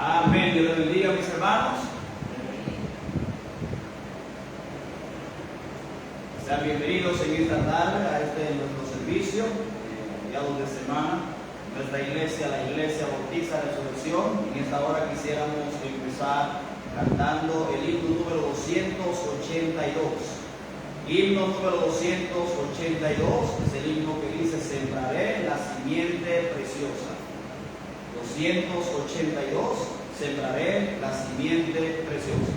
Amén. Dios les bendiga, mis hermanos. Sean bienvenidos en esta tarde a nuestro servicio, mediados de semana. Nuestra iglesia, la Iglesia Bautista Resurrección. En esta hora quisiéramos empezar cantando el himno número 282. Himno número 282 es el himno que dice: sembraré la simiente preciosa. 282, sembraré la simiente preciosa.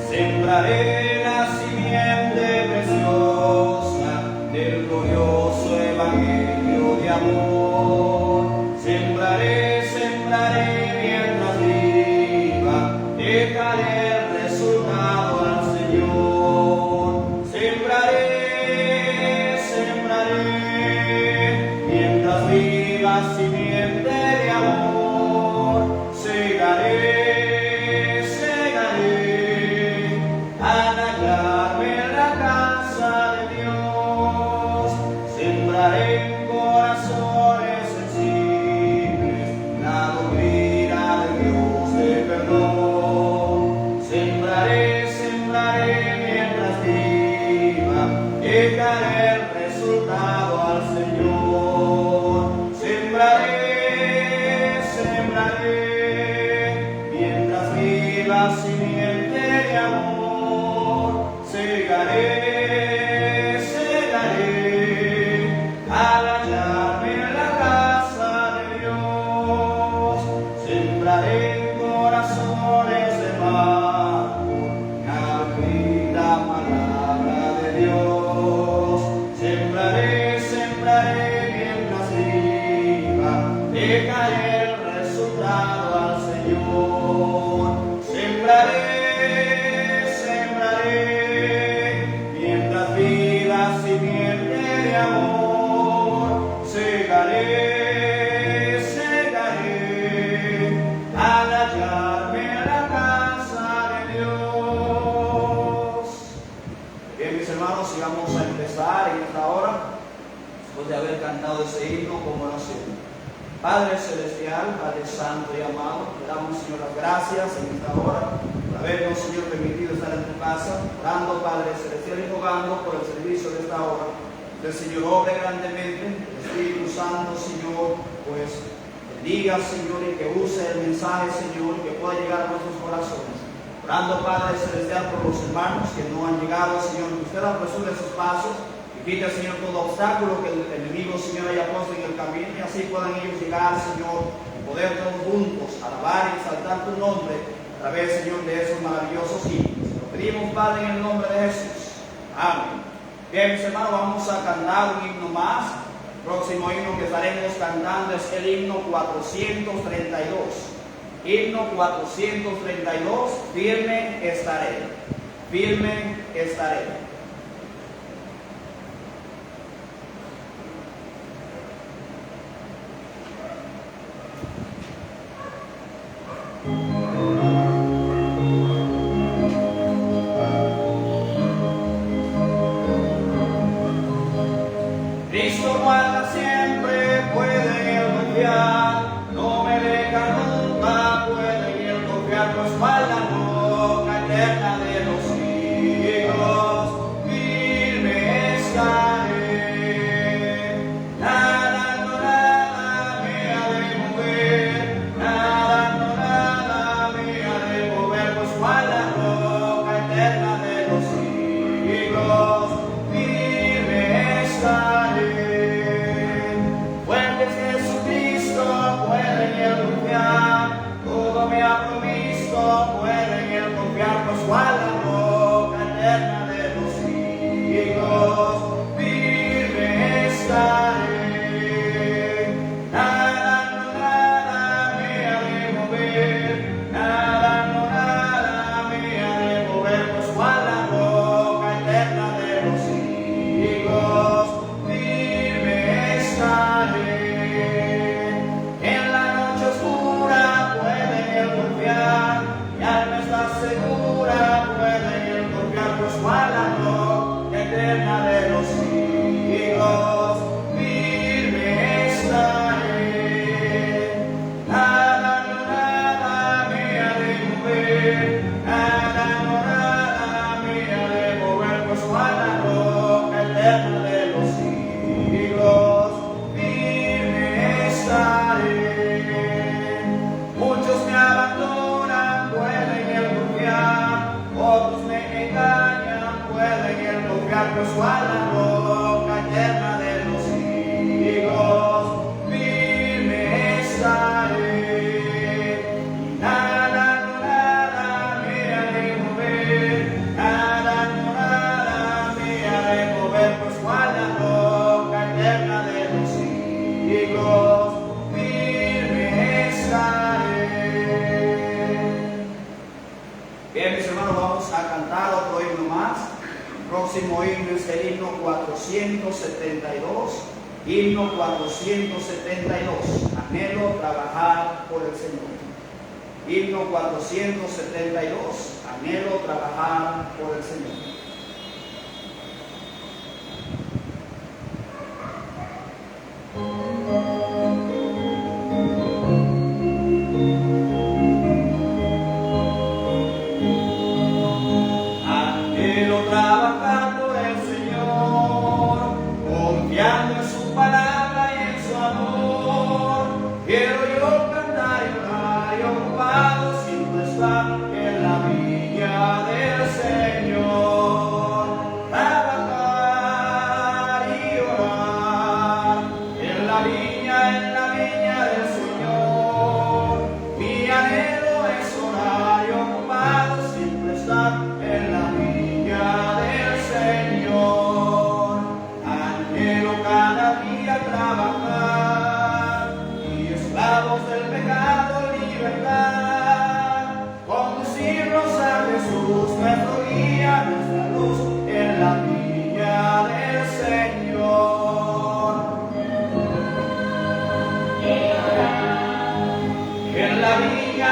Sembraré la simiente preciosa del glorioso evangelio de amor. Sembraré mientras viva, dejaré el resultado al Señor. Sembraré mientras viva simiente de amor. Segaré al hallarme en la casa de Dios. Sembraré en corazones sensibles la doctrina de Dios de perdón. Sembraré mientras viva, dejaré el resultado al Señor. Sembraré mientras viva simiente de amor. Segaré al hallarme en la casa de Dios. Sembraré en corazones hermanos la bendita palabra de Dios. Sembraré mientras viva, dejaré el resultado al Señor. Sembraré mientras viva simiente de amor. Segaré al hallarme en la casa de Dios. Bien, mis hermanos, y vamos a empezar en esta hora, después de haber cantado ese himno como oración. Padre Celestial, Padre Santo y amado, te damos, Señor, las gracias en esta hora por habernos, Señor, permitido estar en tu casa, orando, Padre Celestial, y rogando por el servicio de esta hora. Que el Señor obre grandemente, el Espíritu Santo, Señor, pues bendiga, Señor, y que use el mensaje, Señor, que pueda llegar a nuestros corazones. Orando, Padre Celestial, por los hermanos que no han llegado, Señor, que usted apresure sus pasos. Quita, Señor, todo obstáculo que el enemigo, Señor, haya puesto en el camino, y así puedan ellos llegar, Señor, y poder todos juntos alabar y exaltar tu nombre a través, Señor, de esos maravillosos himnos. Lo pedimos, Padre, en el nombre de Jesús. Amén. Bien, mis hermanos, vamos a cantar un himno más. El próximo himno que estaremos cantando es el himno 432. Himno 432, firme estaré. Firme estaré. Cristo guarda siempre, puede en él confiar, no me deja nunca, puede en él confiar, pues guarda la roca eterna de los siglos. Firme estaré, nada me ha de mover, nada me ha de mover, pues guarda la roca eterna de los siglos. Firme estaré. Fuerte es Jesucristo, puede en él confiar, todo me ha provisto, puede en él confiar, pues guarda la roca eterna de los siglos. Firme estaré, nada me ha de mover, nada me ha de mover, pues guarda la roca eterna de los siglos. Firme estaré. En la noche oscura puede él confiar, pues a la roca eterna de los siglos, firme estaré. Y nada, no nada me haré mover, nada, no nada me haré mover, pues a la roca eterna de los siglos, firme estaré. Bien, mis hermanos, vamos a cantar otro himno más. El próximo himno es el himno 472. Himno 472. Anhelo trabajar por el Señor. Himno 472. Anhelo trabajar por el Señor. Anhelo trabajar por el Señor, confiando en su palabra y en su amor. Quiero yo cantar y orar y ocupado siempre estar en la viña del Señor. Trabajar y orar en la viña del Señor. Mi anhelo es orar y ocupado siempre estar en la viña del Señor. Anhelo cada día trabajar y esclavos del pecado libertad, conducirnos a Jesús, nuestro guía, nuestra luz en la viña del Señor. En la viña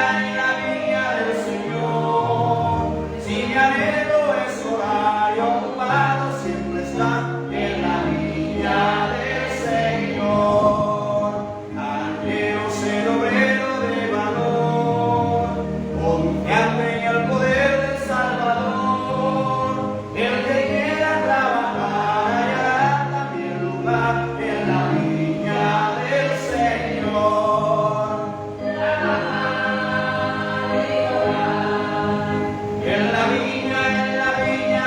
del Señor, si mi anhelo es orar y ocupado siempre estar en la viña del Señor. Anhelo ser obrero de valor, confiando en el poder del Salvador. El que quiera trabajar hallará también lugar en la viña del Señor. En la viña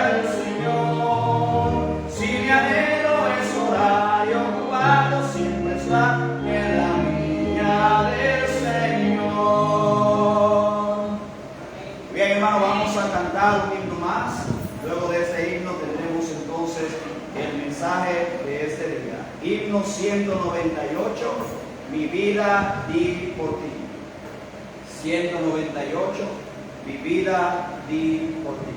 del Señor, si mi anhelo es orar y ocupado siempre estar en la viña del Señor. Bien, hermano, vamos a cantar un himno más. Luego de este himno tendremos entonces el mensaje de este día. Himno 198, mi vida di por ti. 198, mi vida di por ti.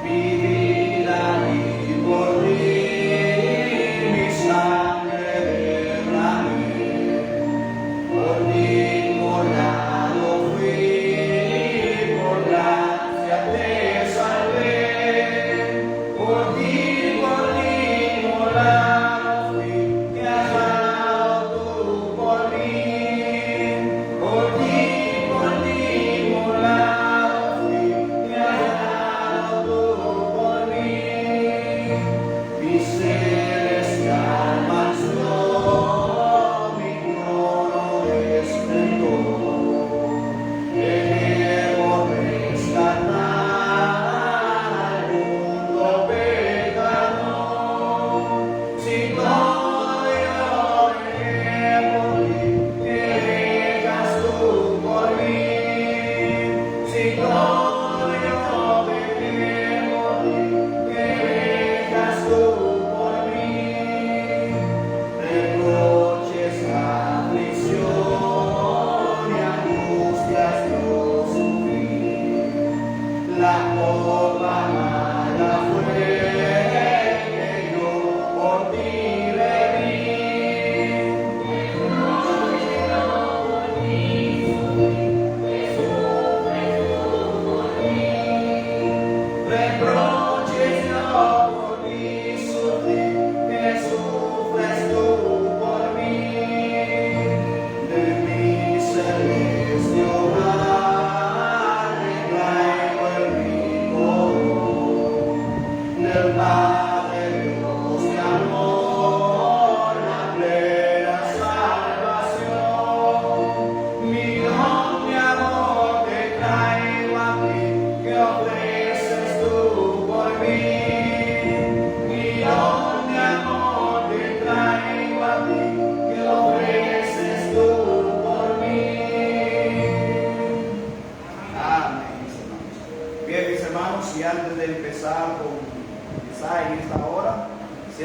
Mi vida di por ti, mi sangre derramé, por ti, por la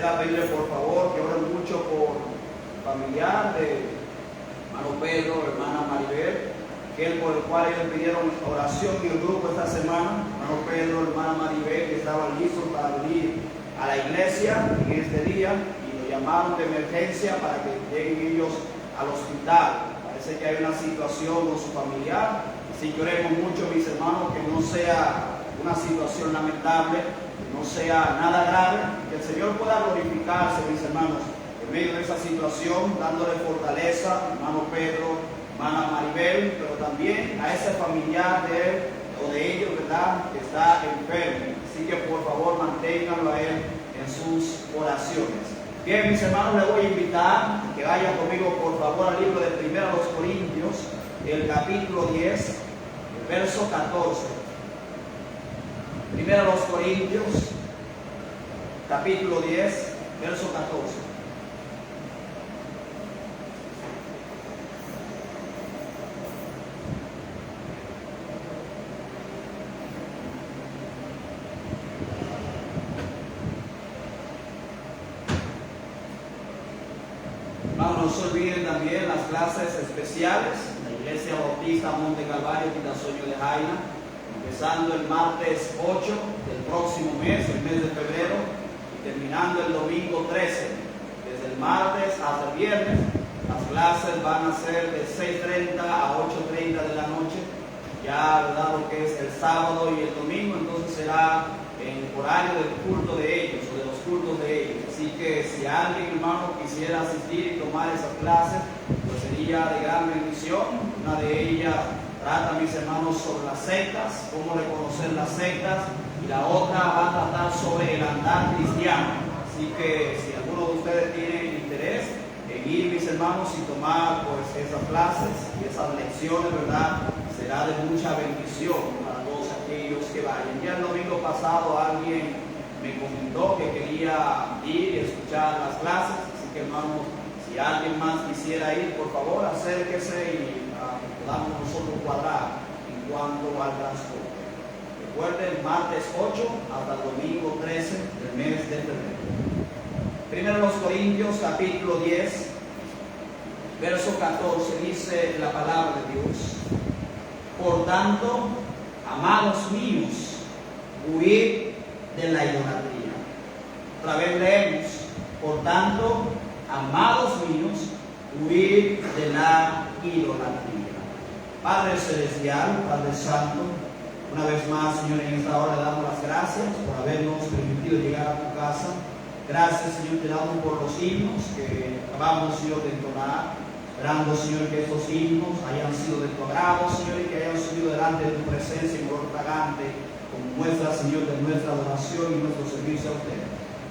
quisiera pedirle por favor que oren mucho por familiar de hermano Pedro, hermana Maribel, por el cual ellos pidieron oración en el grupo esta semana. Hermano Pedro, hermana Maribel, que estaban listos para venir a la iglesia en este día y lo llamaron de emergencia para que lleguen ellos al hospital. Parece que hay una situación con su familiar, así que oremos mucho, mis hermanos, que no sea una situación lamentable, que no sea nada grave, que el Señor pueda glorificarse, mis hermanos, en medio de esa situación, dándole fortaleza, hermano Pedro, hermana Maribel, pero también a ese familiar de él o de ellos, ¿verdad?, que está enfermo. Así que por favor manténganlo a él en sus oraciones. Bien, mis hermanos, les voy a invitar que vayan conmigo por favor al libro de 1 Corintios, el capítulo 10, el verso 14. 1 Corintios, capítulo 10, verso 14. No se olviden también las clases especiales en la Iglesia Bautista Monte Calvario, Quitasoño de Jaina, empezando el martes 8 del próximo mes, el mes de febrero, y terminando el domingo 13. Desde el martes hasta el viernes, las clases van a ser de 6:30 a 8:30 de la noche. Ya, ¿verdad?, lo que es el sábado y el domingo, entonces será en horario del culto de ellos o de los cultos de ellos. Así que si alguien, hermano, quisiera asistir y tomar esas clases, pues sería de gran bendición. Una de ellas trata, mis hermanos, sobre las sectas, cómo reconocer las sectas, y la otra va a tratar sobre el andar cristiano. Así que si alguno de ustedes tiene interés en ir, mis hermanos, y tomar pues esas clases y esas lecciones, ¿verdad?, será de mucha bendición para todos aquellos que vayan. Ya el domingo pasado alguien me comentó que quería ir y escuchar las clases, así que, hermanos, si alguien más quisiera ir, por favor acérquese y podamos nosotros cuadrar en cuanto al transporte. Recuerden, martes 8 hasta el domingo 13 del mes de febrero. 1 Corintios capítulo 10, verso 14, dice la palabra de Dios: por tanto, amados míos, huid de la idolatría. Otra vez leemos: por tanto, amados míos, huid de la idolatría. Padre Celestial, Padre Santo, una vez más, Señor, en esta hora le damos las gracias por habernos permitido llegar a tu casa. Gracias, Señor, te damos por los himnos que acabamos, Señor, de entonar, esperando, Señor, que estos himnos hayan sido de tu agrado, Señor, y que hayan subido delante de tu presencia en olor fragante, como muestra, Señor, de nuestra adoración y nuestro servicio a usted.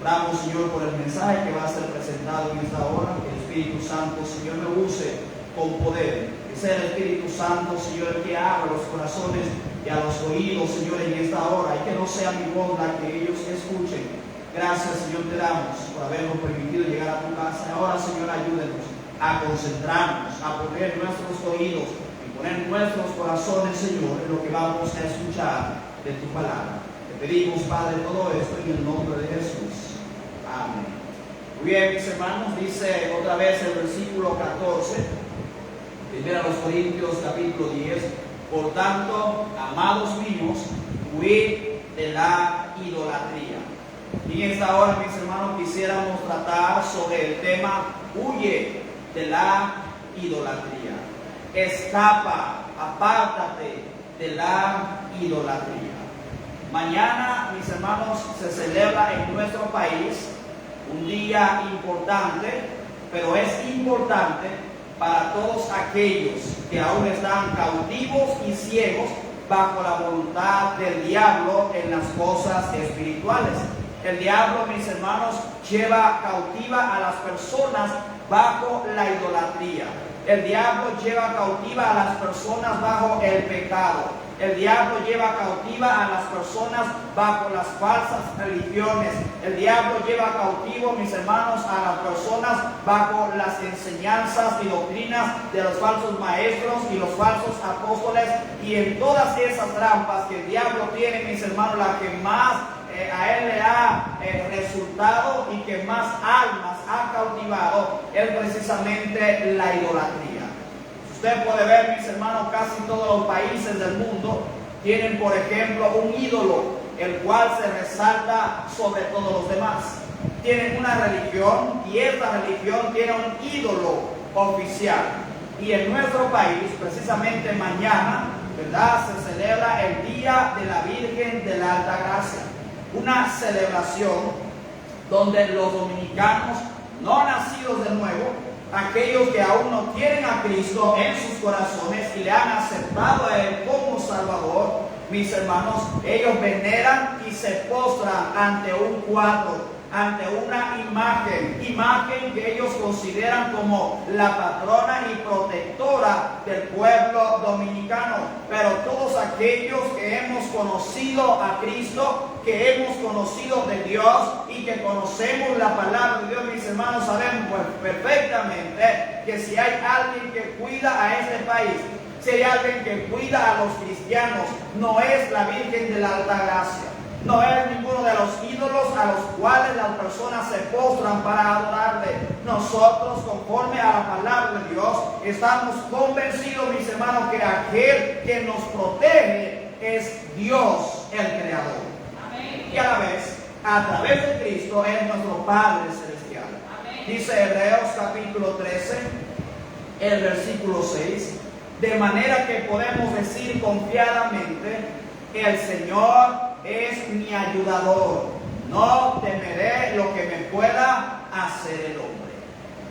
Oramos, Señor, por el mensaje que va a ser presentado en esta hora, que el Espíritu Santo, Señor, me use con poder, que sea el Espíritu Santo, Señor, el que abra los corazones y a los oídos, Señor, en esta hora, y que no sea mi voz la que ellos escuchen. Gracias, Señor, te damos por habernos permitido llegar a tu casa. Ahora, Señor, ayúdenos a concentrarnos, a poner nuestros oídos y poner nuestros corazones, Señor, en lo que vamos a escuchar de tu palabra. Te pedimos, Padre, todo esto en el nombre de Jesús. Amén. Muy bien, mis hermanos, dice otra vez el versículo 14, 1 Corintios capítulo 10, por tanto, amados míos, huid de la idolatría. Y en esta hora, mis hermanos, quisiéramos tratar sobre el tema: huye de la idolatría. Escapa, apártate de la idolatría. Mañana, mis hermanos, se celebra en nuestro país un día importante, pero es importante para todos aquellos que aún están cautivos y ciegos bajo la voluntad del diablo en las cosas espirituales. El diablo, mis hermanos, lleva cautiva a las personas bajo la idolatría. El diablo lleva cautiva a las personas bajo el pecado. El diablo lleva cautiva a las personas bajo las falsas religiones. El diablo lleva cautivo, mis hermanos, a las personas bajo las enseñanzas y doctrinas de los falsos maestros y los falsos apóstoles. Y en todas esas trampas que el diablo tiene, mis hermanos, la que más a él le ha resultado y que más almas ha cautivado es precisamente la idolatría. Usted puede ver, mis hermanos, casi todos los países del mundo tienen, por ejemplo, un ídolo, el cual se resalta sobre todos los demás. Tienen una religión y esta religión tiene un ídolo oficial. Y en nuestro país, precisamente mañana, ¿verdad?, se celebra el Día de la Virgen de la Alta Gracia. Una celebración donde los dominicanos no nacidos de nuevo, aquellos que aún no tienen a Cristo en sus corazones y le han aceptado a Él como Salvador, mis hermanos, ellos veneran y se postran ante un cuadro, ante una imagen que ellos consideran como la patrona y protectora del pueblo dominicano. Pero todos aquellos que hemos conocido a Cristo, que hemos conocido de Dios y que conocemos la palabra de Dios, mis hermanos, sabemos perfectamente que si hay alguien que cuida a este país, si hay alguien que cuida a los cristianos, no es la Virgen de la Alta Gracia. No es ninguno de los ídolos a los cuales las personas se postran para adorarle. Nosotros, conforme a la palabra de Dios, estamos convencidos, mis hermanos, que aquel que nos protege es Dios, el Creador. Amén. Y a la vez, a través de Cristo, es nuestro Padre Celestial. Amén. Dice Hebreos capítulo 13, el versículo 6, de manera que podemos decir confiadamente, el Señor es mi ayudador, no temeré lo que me pueda hacer el hombre.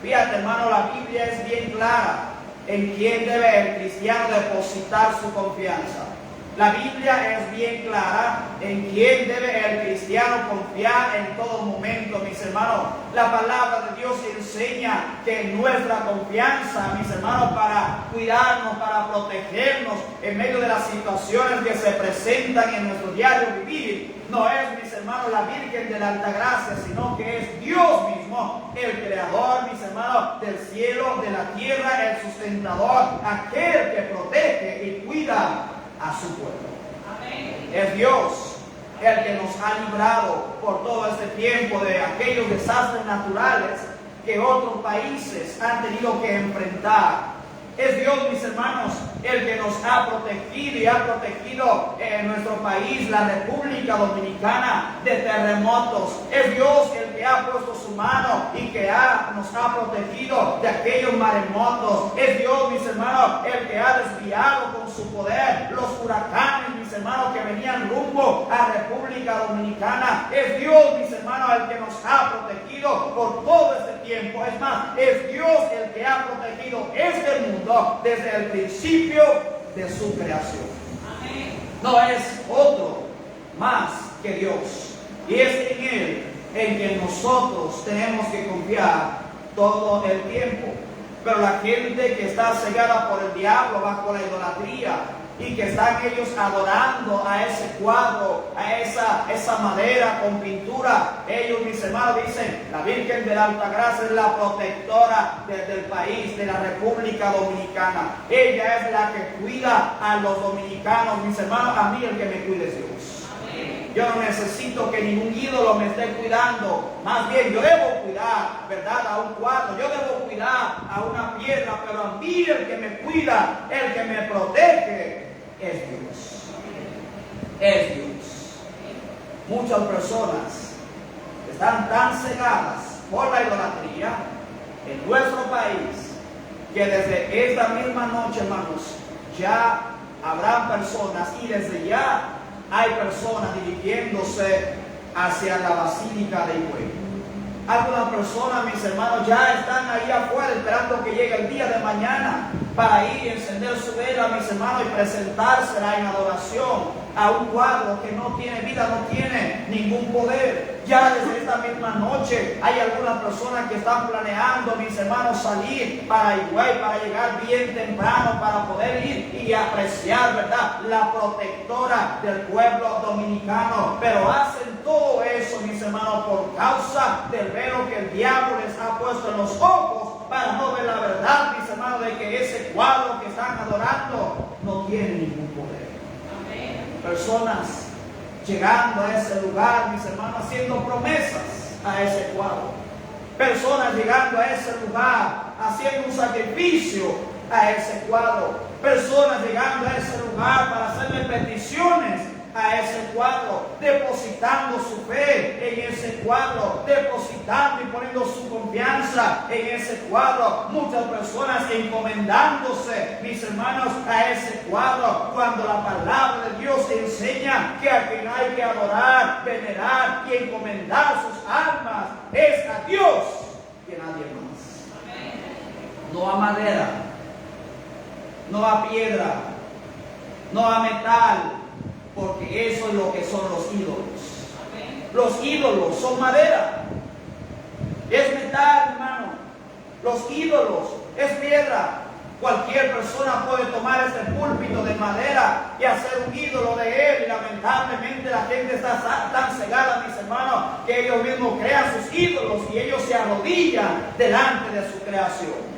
Fíjate, hermano, la Biblia es bien clara en quién debe el cristiano depositar su confianza. La Biblia es bien clara en quién debe el cristiano confiar en todo momento, mis hermanos. La palabra de Dios enseña que nuestra confianza, mis hermanos, para cuidarnos, para protegernos en medio de las situaciones que se presentan en nuestro diario vivir, no es, mis hermanos, la Virgen de la Alta Gracia, sino que es Dios mismo, el Creador, mis hermanos, del cielo, de la tierra, el sustentador, aquel que protege y cuida a su pueblo. Amén. Es Dios el que nos ha librado por todo este tiempo de aquellos desastres naturales que otros países han tenido que enfrentar. Es Dios, mis hermanos, el que nos ha protegido y ha protegido en nuestro país, la República Dominicana, de terremotos. Es Dios el que ha puesto su mano y que nos ha protegido de aquellos maremotos. Es Dios, mis hermanos, el que ha desviado con su poder los huracanes, mis hermanos, que venían rumbo a República Dominicana. Es Dios, mis hermanos, el que nos ha protegido por todo este tiempo. Es más, es Dios el que ha protegido este mundo desde el principio de su creación. Amén. No es otro más que Dios. Y es en Él en que nosotros tenemos que confiar todo el tiempo. Pero la gente que está cegada por el diablo bajo la idolatría y que están ellos adorando a ese cuadro, a esa madera con pintura, ellos, mis hermanos, dicen, la Virgen de la Alta Gracia es la protectora del país, de la República Dominicana. Ella es la que cuida a los dominicanos, mis hermanos. A mí el que me cuide es Dios. Amén. Yo no necesito que ningún ídolo me esté cuidando. Más bien, yo debo cuidar, ¿verdad?, a un cuadro. Yo debo cuidar a una piedra, pero a mí el que me cuida, el que me protege, es Dios. Es Dios. Muchas personas están tan cegadas por la idolatría en nuestro país que desde esta misma noche, hermanos, ya habrá personas y desde ya hay personas dirigiéndose hacia la Basílica de Higüey. Algunas personas, mis hermanos, ya están ahí afuera esperando que llegue el día de mañana para ir y encender su vela, mis hermanos, y presentársela en adoración a un cuadro que no tiene vida, no tiene ningún poder. Ya desde esta misma noche hay algunas personas que están planeando, mis hermanos, salir para Higüey, para llegar bien temprano, para poder ir y apreciar, ¿verdad?, la protectora del pueblo dominicano. Pero hacen todo eso, mis hermanos, por causa del velo que el diablo les ha puesto en los ojos, para no ver la verdad, mis hermanos, de que ese cuadro que están adorando no tiene ningún poder. Amén. Personas llegando a ese lugar, mis hermanos, haciendo promesas a ese cuadro. Personas llegando a ese lugar, haciendo un sacrificio a ese cuadro. Personas llegando a ese lugar para hacerle peticiones a ese cuadro, depositando su fe en ese cuadro, depositando y poniendo su confianza en ese cuadro. Muchas personas encomendándose, mis hermanos, a ese cuadro, cuando la palabra de Dios enseña que a quien hay que adorar, venerar y encomendar sus almas es a Dios y a nadie más. No a madera, no a piedra, no a metal, porque eso es lo que son los ídolos. Los ídolos son madera, es metal, hermano. Los ídolos es piedra. Cualquier persona puede tomar ese púlpito de madera y hacer un ídolo de él, y lamentablemente la gente está tan cegada, mis hermanos, que ellos mismos crean sus ídolos y ellos se arrodillan delante de su creación.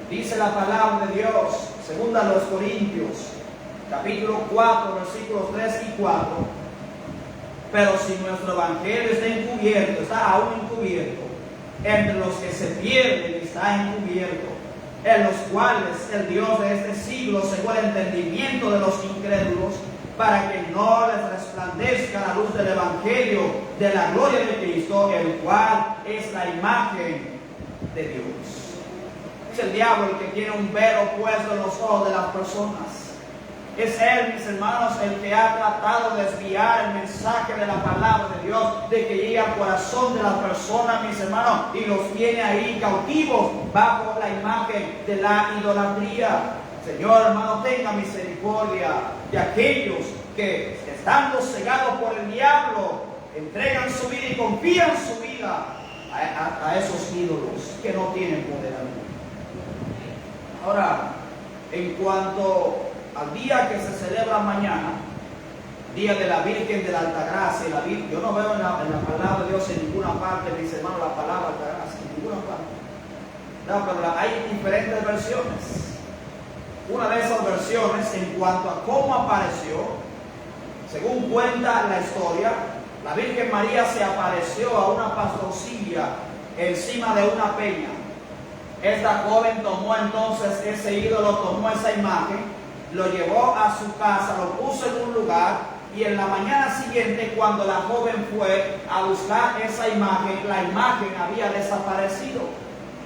Dice la palabra de Dios, segunda a los Corintios, capítulo 4, versículos 3 y 4. Pero si nuestro evangelio está encubierto, está aún encubierto, entre los que se pierden está encubierto, en los cuales el Dios de este siglo cegó el entendimiento de los incrédulos, para que no les resplandezca la luz del evangelio de la gloria de Cristo, el cual es la imagen de Dios. Es el diablo el que tiene un velo puesto en los ojos de las personas. Es él, mis hermanos, el que ha tratado de desviar el mensaje de la palabra de Dios, de que llegue al corazón de las personas, mis hermanos, y los tiene ahí cautivos bajo la imagen de la idolatría. Señor, hermano, tenga misericordia de aquellos que, estando cegados por el diablo, entregan su vida y confían su vida a esos ídolos que no tienen poder alguno. Ahora, en cuanto al día que se celebra mañana, día de la Virgen de la Altagracia, yo no veo en la palabra de Dios en ninguna parte, mis hermanos, la palabra Altagracia, en ninguna parte. No, pero hay diferentes versiones. Una de esas versiones, en cuanto a cómo apareció, según cuenta la historia, la Virgen María se apareció a una pastorcilla encima de una peña. Esta joven tomó entonces ese ídolo, tomó esa imagen, lo llevó a su casa, lo puso en un lugar, y en la mañana siguiente, cuando la joven fue a buscar esa imagen, la imagen había desaparecido.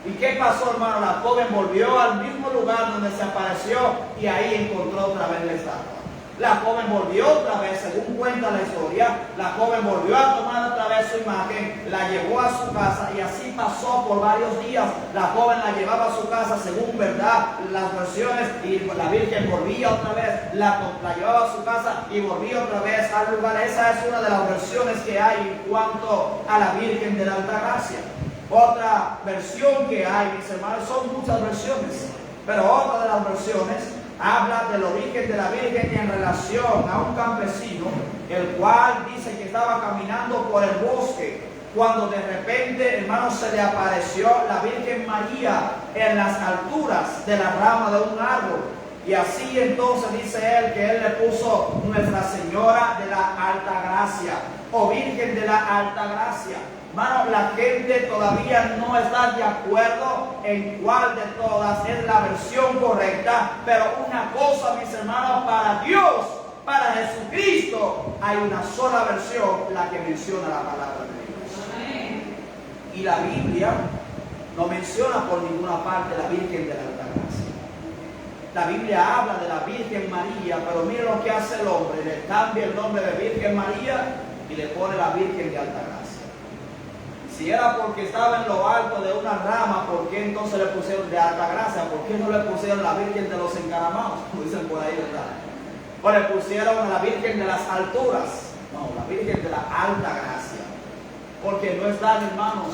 ¿Y qué pasó, hermano? La joven volvió al mismo lugar donde se apareció y ahí encontró otra vez la estatua. La joven volvió otra vez, según cuenta la historia, la joven volvió a tomar otra vez su imagen, la llevó a su casa y así pasó por varios días. La joven la llevaba a su casa según verdad las versiones, y la Virgen volvía otra vez, la llevaba a su casa y volvía otra vez al lugar. Esa es una de las versiones que hay en cuanto a la Virgen de la Altagracia. Otra versión que hay, mis hermanos, son muchas versiones, pero otra de las versiones habla del origen de la Virgen en relación a un campesino, el cual dice que estaba caminando por el bosque, cuando de repente, hermanos, se le apareció la Virgen María en las alturas de la rama de un árbol. Y así entonces dice él que él le puso Nuestra Señora de la Altagracia, o Virgen de la Altagracia. Hermano, la gente todavía no está de acuerdo en cuál de todas es la versión correcta, pero una cosa, mis hermanos, para Dios, para Jesucristo, hay una sola versión, la que menciona la palabra de Dios. Y la Biblia no menciona por ninguna parte la Virgen de la Altagracia. La Biblia habla de la Virgen María, pero mire lo que hace el hombre: le cambia el nombre de Virgen María y le pone la Virgen de Altagracia. Si era porque estaba en lo alto de una rama, ¿por qué entonces le pusieron de Altagracia? ¿Por qué no le pusieron la Virgen de los Encaramados? Como dicen por ahí, ¿verdad? O le pusieron a la Virgen de las Alturas. No, la Virgen de la Altagracia. Porque no están, hermanos,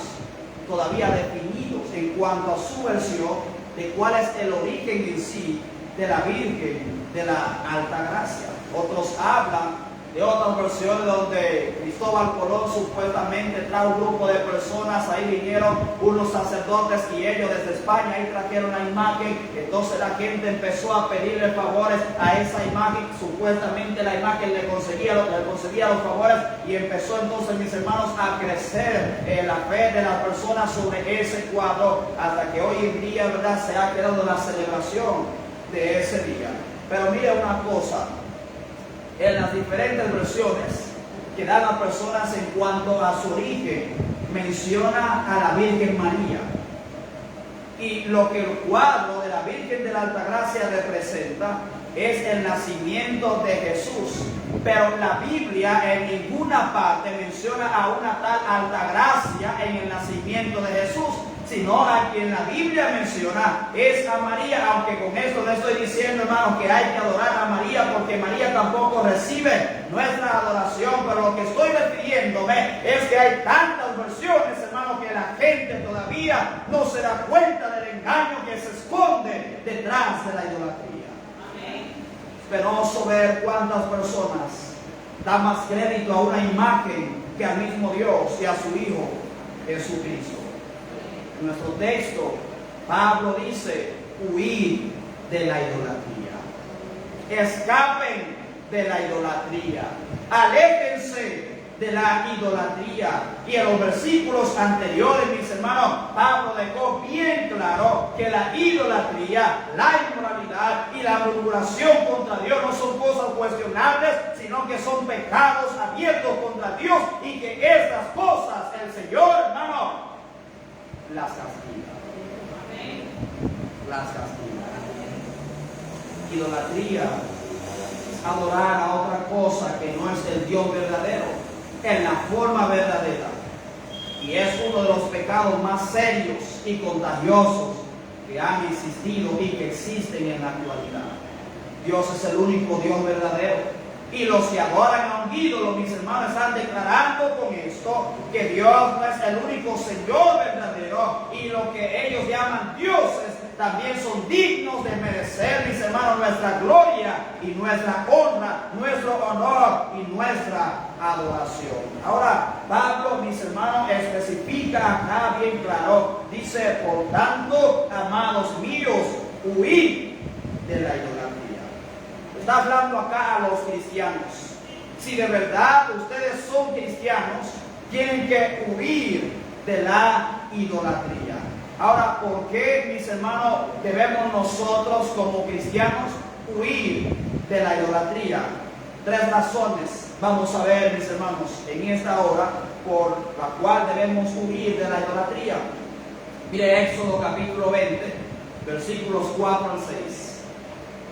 todavía definidos en cuanto a su versión de cuál es el origen en sí de la Virgen de la Altagracia. Otros hablan de otras versiones donde Cristóbal Colón supuestamente trajo un grupo de personas, ahí vinieron unos sacerdotes y ellos desde España ahí trajeron la imagen. Entonces la gente empezó a pedirle favores a esa imagen, supuestamente la imagen le conseguía los favores, y empezó entonces, mis hermanos, a crecer la fe de las personas sobre ese cuadro, hasta que hoy en día, ¿verdad?, se ha quedado la celebración de ese día. Pero mire una cosa, en las diferentes versiones que dan las personas en cuanto a su origen, menciona a la Virgen María. Y lo que el cuadro de la Virgen de la Altagracia representa es el nacimiento de Jesús. Pero la Biblia en ninguna parte menciona a una tal Altagracia en el nacimiento de Jesús, sino a quien la Biblia menciona es a María. Aunque con esto no estoy diciendo, hermanos, que hay que adorar a María, porque María tampoco recibe nuestra adoración, pero lo que estoy refiriéndome es que hay tantas versiones, hermanos, que la gente todavía no se da cuenta del engaño que se esconde detrás de la idolatría. Es penoso ver cuántas personas dan más crédito a una imagen que al mismo Dios y a su Hijo Jesucristo. En nuestro texto, Pablo dice: huir de la idolatría, escapen de la idolatría, aléjense de la idolatría. Y en los versículos anteriores, mis hermanos, Pablo dejó bien claro que la idolatría, la inmoralidad y la murmuración contra Dios no son cosas cuestionables, sino que son pecados abiertos contra Dios, y que estas cosas el Señor, hermano, las castiga. Las castiga. Idolatría es adorar a otra cosa que no es el Dios verdadero, en la forma verdadera. Y es uno de los pecados más serios y contagiosos que han existido y que existen en la actualidad. Dios es el único Dios verdadero. Y los que adoran a un ídolo, mis hermanos, están declarando con esto que Dios no es el único Señor verdadero, y lo que ellos llaman dioses también son dignos de merecer, mis hermanos, nuestra gloria y nuestra honra, nuestro honor y nuestra adoración. Ahora, Pablo, mis hermanos, especifica acá bien claro, dice: por tanto, amados míos, huid de la idolatría. Está hablando acá a los cristianos. Si de verdad ustedes son cristianos, tienen que huir de la idolatría. Ahora, ¿por qué, mis hermanos, debemos nosotros como cristianos huir de la idolatría? 3 razones vamos a ver, mis hermanos, en esta hora, por la cual debemos huir de la idolatría. Mire Éxodo capítulo 20, versículos 4 al 6.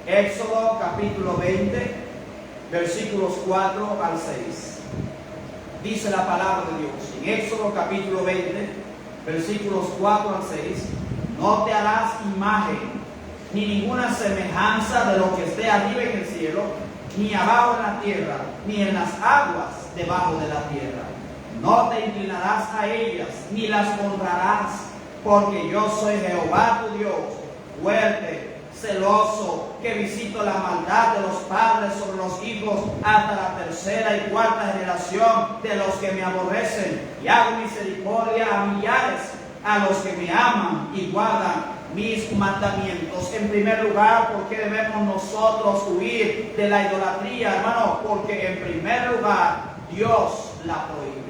Éxodo capítulo 20, versículos 4 al 6. Dice la palabra de Dios en Éxodo capítulo 20, versículos 4 al 6: no te harás imagen ni ninguna semejanza de lo que esté arriba en el cielo, ni abajo en la tierra, ni en las aguas debajo de la tierra. No te inclinarás a ellas, ni las honrarás, porque yo soy Jehová tu Dios, fuerte, celoso, que visito la maldad de los padres sobre los hijos hasta la 3ª y 4ª generación de los que me aborrecen, y hago misericordia a millares, a los que me aman y guardan mis mandamientos. En primer lugar, ¿por qué debemos nosotros huir de la idolatría, hermano? Porque en primer lugar, Dios la prohíbe.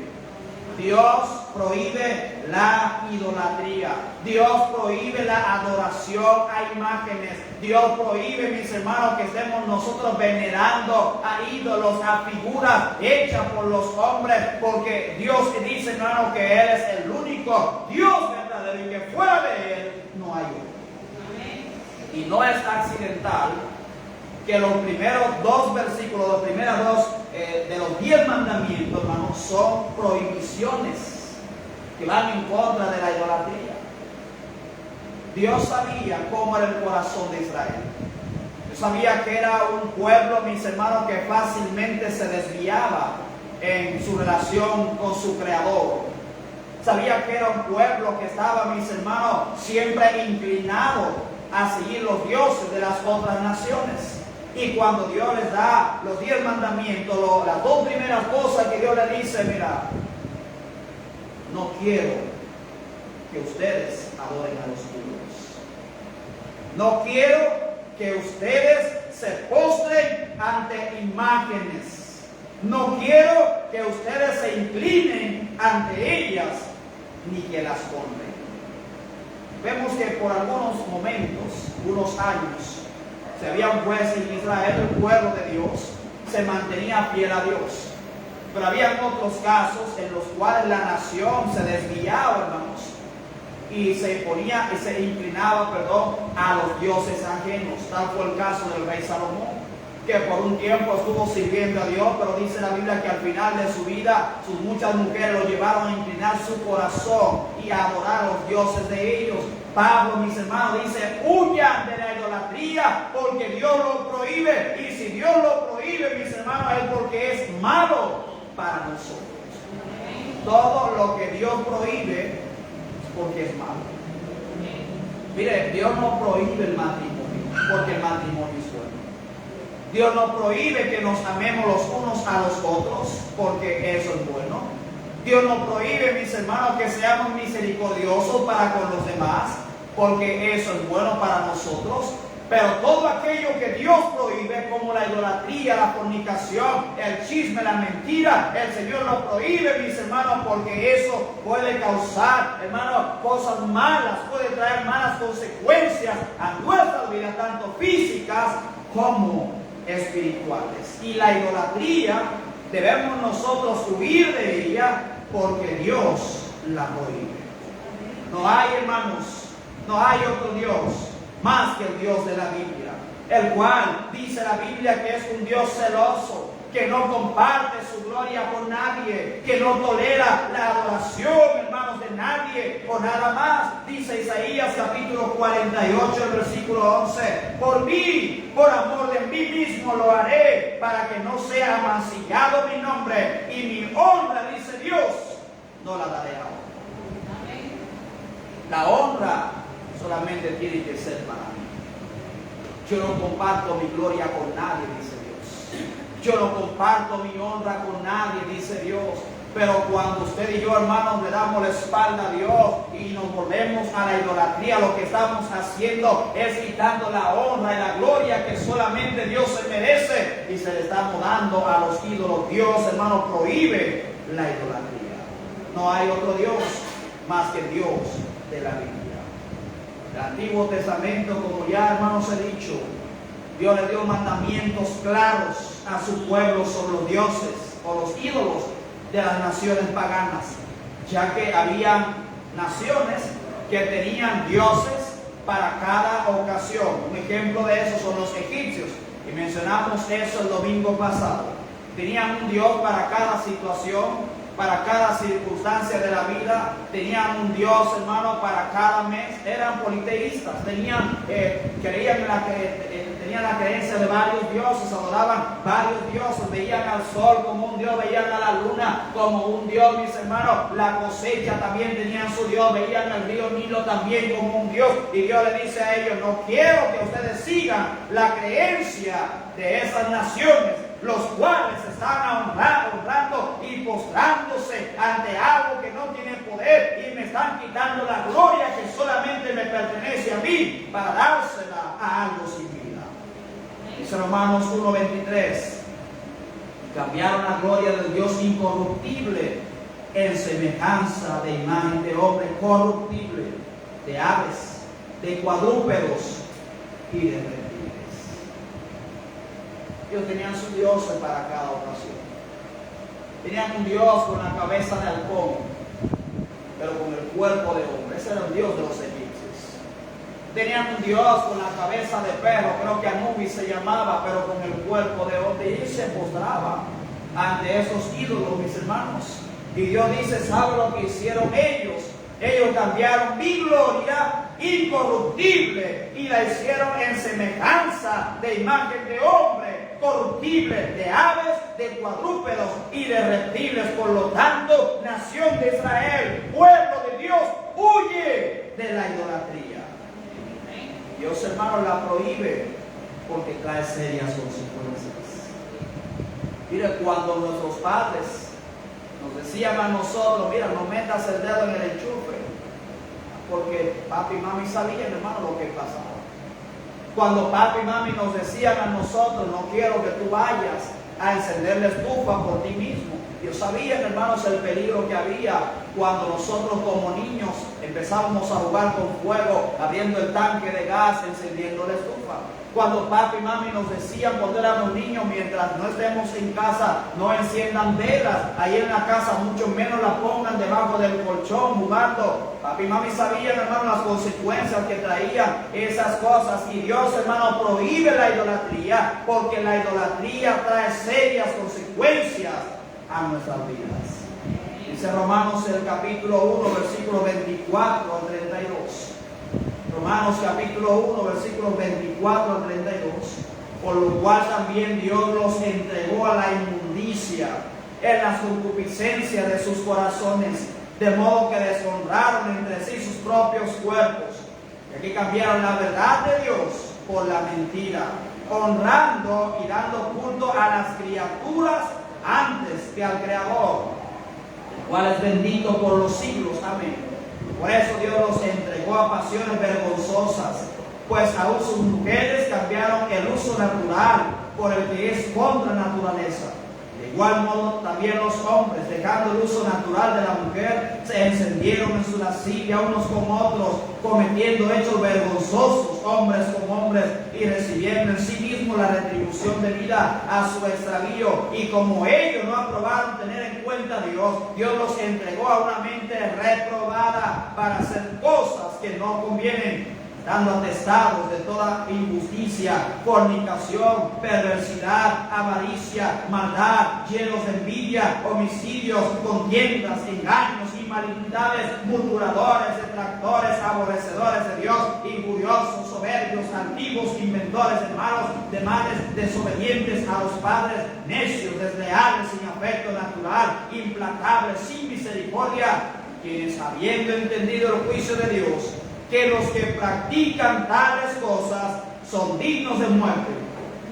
Dios prohíbe la idolatría. Dios prohíbe la adoración a imágenes. Dios prohíbe, mis hermanos, que estemos nosotros venerando a ídolos, a figuras hechas por los hombres, porque Dios dice, hermano, que Él es el único Dios verdadero y que fuera de Él no hay otro. Y no es accidental que los primeros 2 versículos, los primeros 2 de los 10 mandamientos, hermanos, son prohibiciones que van en contra de la idolatría. Dios sabía cómo era el corazón de Israel. Dios sabía que era un pueblo, mis hermanos, que fácilmente se desviaba en su relación con su Creador. Sabía que era un pueblo que estaba, mis hermanos, siempre inclinado a seguir los dioses de las otras naciones. Y cuando Dios les da los 10 mandamientos, las 2 primeras cosas que Dios les dice, mira, no quiero que ustedes adoren a los ídolos. No quiero que ustedes se postren ante imágenes. No quiero que ustedes se inclinen ante ellas, ni que las honren. Vemos que por algunos momentos, unos años, si había un juez en Israel, el pueblo de Dios se mantenía fiel a Dios. Pero había otros casos en los cuales la nación se desviaba, hermanos, y se inclinaba, a los dioses ajenos. Tal fue el caso del rey Salomón, que por un tiempo estuvo sirviendo a Dios, pero dice la Biblia que al final de su vida sus muchas mujeres lo llevaron a inclinar su corazón y a adorar a los dioses de ellos. Pablo, mis hermanos, dice: huyan de la idolatría, porque Dios lo prohíbe. Y si Dios lo prohíbe, mis hermanos, es porque es malo para nosotros. Todo lo que Dios prohíbe es porque es malo. Mire, Dios no prohíbe el matrimonio, porque el matrimonio es bueno. Dios no prohíbe que nos amemos los unos a los otros, porque eso es bueno. Dios no prohíbe, mis hermanos, que seamos misericordiosos para con los demás, porque eso es bueno para nosotros. Pero todo aquello que Dios prohíbe, como la idolatría, la fornicación, el chisme, la mentira, el Señor lo prohíbe, mis hermanos, porque eso puede causar, hermanos, cosas malas, puede traer malas consecuencias a nuestras vidas, tanto físicas como espirituales. Y la idolatría, debemos nosotros huir de ella, porque Dios la prohíbe. No hay, hermanos, no hay otro Dios más que el Dios de la Biblia, el cual dice la Biblia que es un Dios celoso, que no comparte su gloria con nadie, que no tolera la adoración, hermanos, de nadie o nada más. Dice Isaías capítulo 48, el versículo 11: por mí, por amor de mí mismo lo haré, para que no sea amancillado mi nombre, y mi honra, dice Dios, no la daré a otro. La honra solamente tiene que ser para mí. Yo no comparto mi gloria con nadie, dice Dios. Yo no comparto mi honra con nadie, dice Dios. Pero cuando usted y yo, hermanos, le damos la espalda a Dios y nos volvemos a la idolatría, lo que estamos haciendo es quitando la honra y la gloria que solamente Dios se merece, y se le estamos dando a los ídolos. Dios, hermano, prohíbe la idolatría. No hay otro Dios más que el Dios de la Biblia. El Antiguo Testamento, como ya, hermanos, he dicho, Dios le dio mandamientos claros a su pueblo sobre los dioses o los ídolos de las naciones paganas, ya que había naciones que tenían dioses para cada ocasión. Un ejemplo de eso son los egipcios, y mencionamos eso el domingo pasado. Tenían un Dios para cada situación, para cada circunstancia de la vida. Tenían un Dios, hermano, para cada mes. Eran politeístas, tenían la creencia de varios dioses, adoraban varios dioses, veían al sol como un Dios, veían a la luna como un Dios, mis hermanos. La cosecha también tenían su Dios, veían al río Nilo también como un Dios. Y Dios le dice a ellos: no quiero que ustedes sigan la creencia de esas naciones, los cuales están honrando y postrándose ante algo que no tiene poder, y me están quitando la gloria que solamente me pertenece a mí, para dársela a algo sin vida. Dice Romanos 1:23: cambiaron la gloria del Dios incorruptible en semejanza de imagen de hombre corruptible, de aves, de cuadrúpedos y de reptiles. Ellos tenían sus dioses para cada ocasión. Tenían un Dios con la cabeza de halcón, pero con el cuerpo de hombre. Ese era el Dios de los egipcios. Tenían un Dios con la cabeza de perro, creo que Anubis se llamaba, pero con el cuerpo de hombre. Y ellos se postraban ante esos ídolos, mis hermanos. Y Dios dice: ¿sabe lo que hicieron ellos? Ellos cambiaron mi gloria incorruptible y la hicieron en semejanza de imagen de hombre corruptible, de aves, de cuadrúpedos y de reptiles. Por lo tanto, nación de Israel, pueblo de Dios, huye de la idolatría. Dios, hermano, la prohíbe, porque trae serias consecuencias. Mire, cuando nuestros padres nos decían a nosotros, mira, no metas el dedo en el enchufe, porque papi y mami sabían, hermano, lo que pasaba. Cuando papi y mami nos decían a nosotros, no quiero que tú vayas a encender la estufa por ti mismo. Yo sabía, hermanos, el peligro que había cuando nosotros como niños empezábamos a jugar con fuego, abriendo el tanque de gas, encendiendo la estufa. Cuando papi y mami nos decían cuando éramos niños, mientras no estemos en casa, no enciendan velas, ahí en la casa mucho menos la pongan debajo del colchón jugando. Papi y mami sabían, hermano, las consecuencias que traían esas cosas. Y Dios, hermano, prohíbe la idolatría, porque la idolatría trae serias consecuencias a nuestras vidas. Dice Romanos el capítulo 1, versículos 24 al 32. Romanos capítulo 1, versículos 24 al 32. Por lo cual también Dios los entregó a la inmundicia en las concupiscencias de sus corazones, de modo que deshonraron entre sí sus propios cuerpos. Y aquí cambiaron la verdad de Dios por la mentira, honrando y dando culto a las criaturas antes que al Creador, el cual es bendito por los siglos. Amén. Por eso Dios los entregó a pasiones vergonzosas, pues aún sus mujeres cambiaron el uso natural por el que es contra naturaleza. De igual modo también los hombres, dejando el uso natural de la mujer, se encendieron en su lascivia unos con otros, cometiendo hechos vergonzosos hombres con hombres, y recibiendo en sí mismos la retribución debida a su extravío. Y como ellos no aprobaron tener en cuenta a Dios, Dios los entregó a una mente reprobada para hacer cosas que no convienen, dando atestados de toda injusticia, fornicación, perversidad, avaricia, maldad, llenos de envidia, homicidios, contiendas, engaños y malignidades, murmuradores, detractores, aborrecedores de Dios, injuriosos, soberbios, altivos, inventores de malos, de males, desobedientes a los padres, necios, desleales, sin afecto natural, implacables, sin misericordia, quienes habiendo entendido el juicio de Dios, que los que practican tales cosas son dignos de muerte,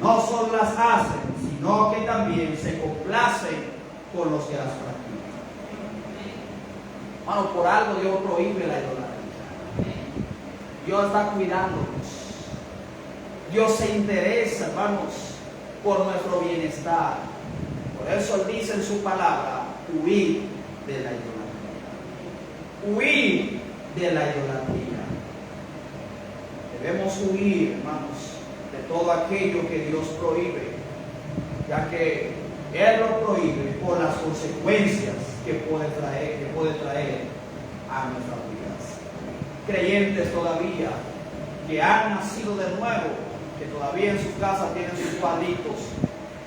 no solo las hacen, sino que también se complacen con los que las practican. Hermano, por algo Dios prohíbe la idolatría. Dios está cuidándonos. Dios se interesa, hermanos, por nuestro bienestar. Por eso Él dice en su palabra, huir de la idolatría. Huir de la idolatría. Debemos huir, hermanos, de todo aquello que Dios prohíbe, ya que Él lo prohíbe por las consecuencias que puede traer a nuestras vidas. Creyentes todavía que han nacido de nuevo, que todavía en sus casas tienen sus cuadritos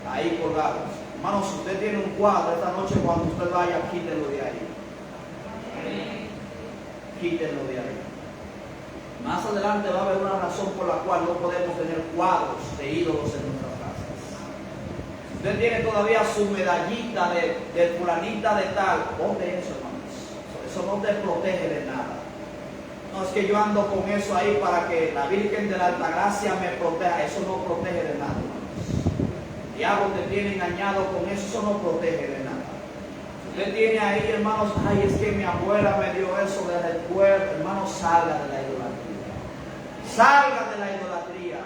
ahí colgados. Hermanos, si usted tiene un cuadro esta noche, cuando usted vaya, quítelo de ahí. Quítenlo de ahí. Más adelante va a haber una razón por la cual no podemos tener cuadros de ídolos en nuestras casas. Si usted tiene todavía su medallita de fulanita de tal, ponte eso, hermanos. Eso no te protege de nada. No es que yo ando con eso ahí para que la Virgen de la Altagracia me proteja. Eso no protege de nada, hermanos. El diablo te tiene engañado con eso. Eso no protege de nada. Usted tiene ahí, hermanos, ay, es que mi abuela me dio eso de recuerdo. Hermanos, salga de la idolatría. Salga de la idolatría.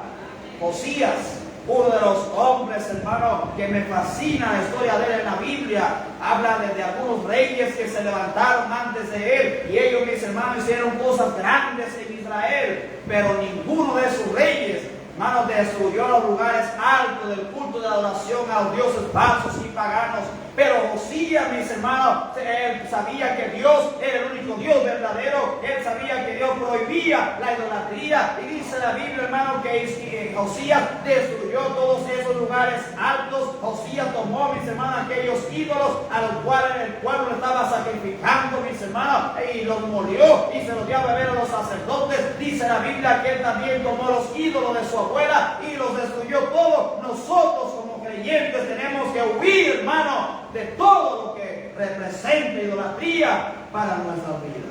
Josías, uno de los hombres, hermano, que me fascina la historia de él en la Biblia, habla de algunos reyes que se levantaron antes de él, y ellos, mis hermanos, hicieron cosas grandes en Israel, pero ninguno de esos reyes, hermanos, destruyó los lugares altos del culto de adoración a los dioses falsos y paganos. Pero Josías, mis hermanos, él sabía que Dios era el único Dios verdadero. Él sabía que Dios prohibía la idolatría. Y dice la Biblia, hermano, que Josías destruyó todos esos lugares altos. Josías tomó, mis hermanos, aquellos ídolos a los cuales el pueblo estaba sacrificando, mis hermanos, y los molió y se los dio a beber a los sacerdotes. Dice la Biblia que él también tomó los ídolos de su abuela y los destruyó todos. Nosotros como creyentes tenemos que huir, hermano, de todo lo que representa idolatría para nuestras vidas.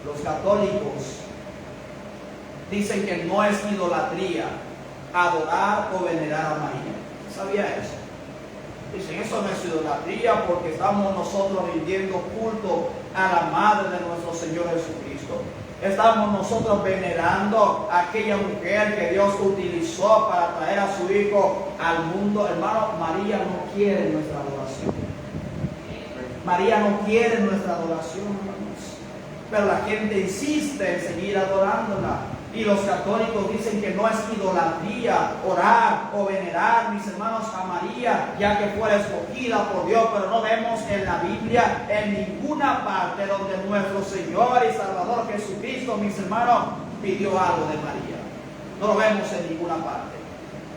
Los católicos dicen que no es idolatría adorar o venerar a María. ¿Sabía eso? Dicen, eso no es idolatría porque estamos nosotros rindiendo culto a la madre de nuestro Señor Jesucristo. Estamos nosotros venerando a aquella mujer que Dios utilizó para traer a su Hijo al mundo. Hermano, María no quiere nuestra adoración. María no quiere nuestra adoración, hermanos. Pero la gente insiste en seguir adorándola. Y los católicos dicen que no es idolatría orar o venerar, mis hermanos, a María, ya que fue escogida por Dios. Pero no vemos en la Biblia, en ninguna parte, donde nuestro Señor y Salvador Jesucristo, mis hermanos, pidió algo de María. No lo vemos en ninguna parte.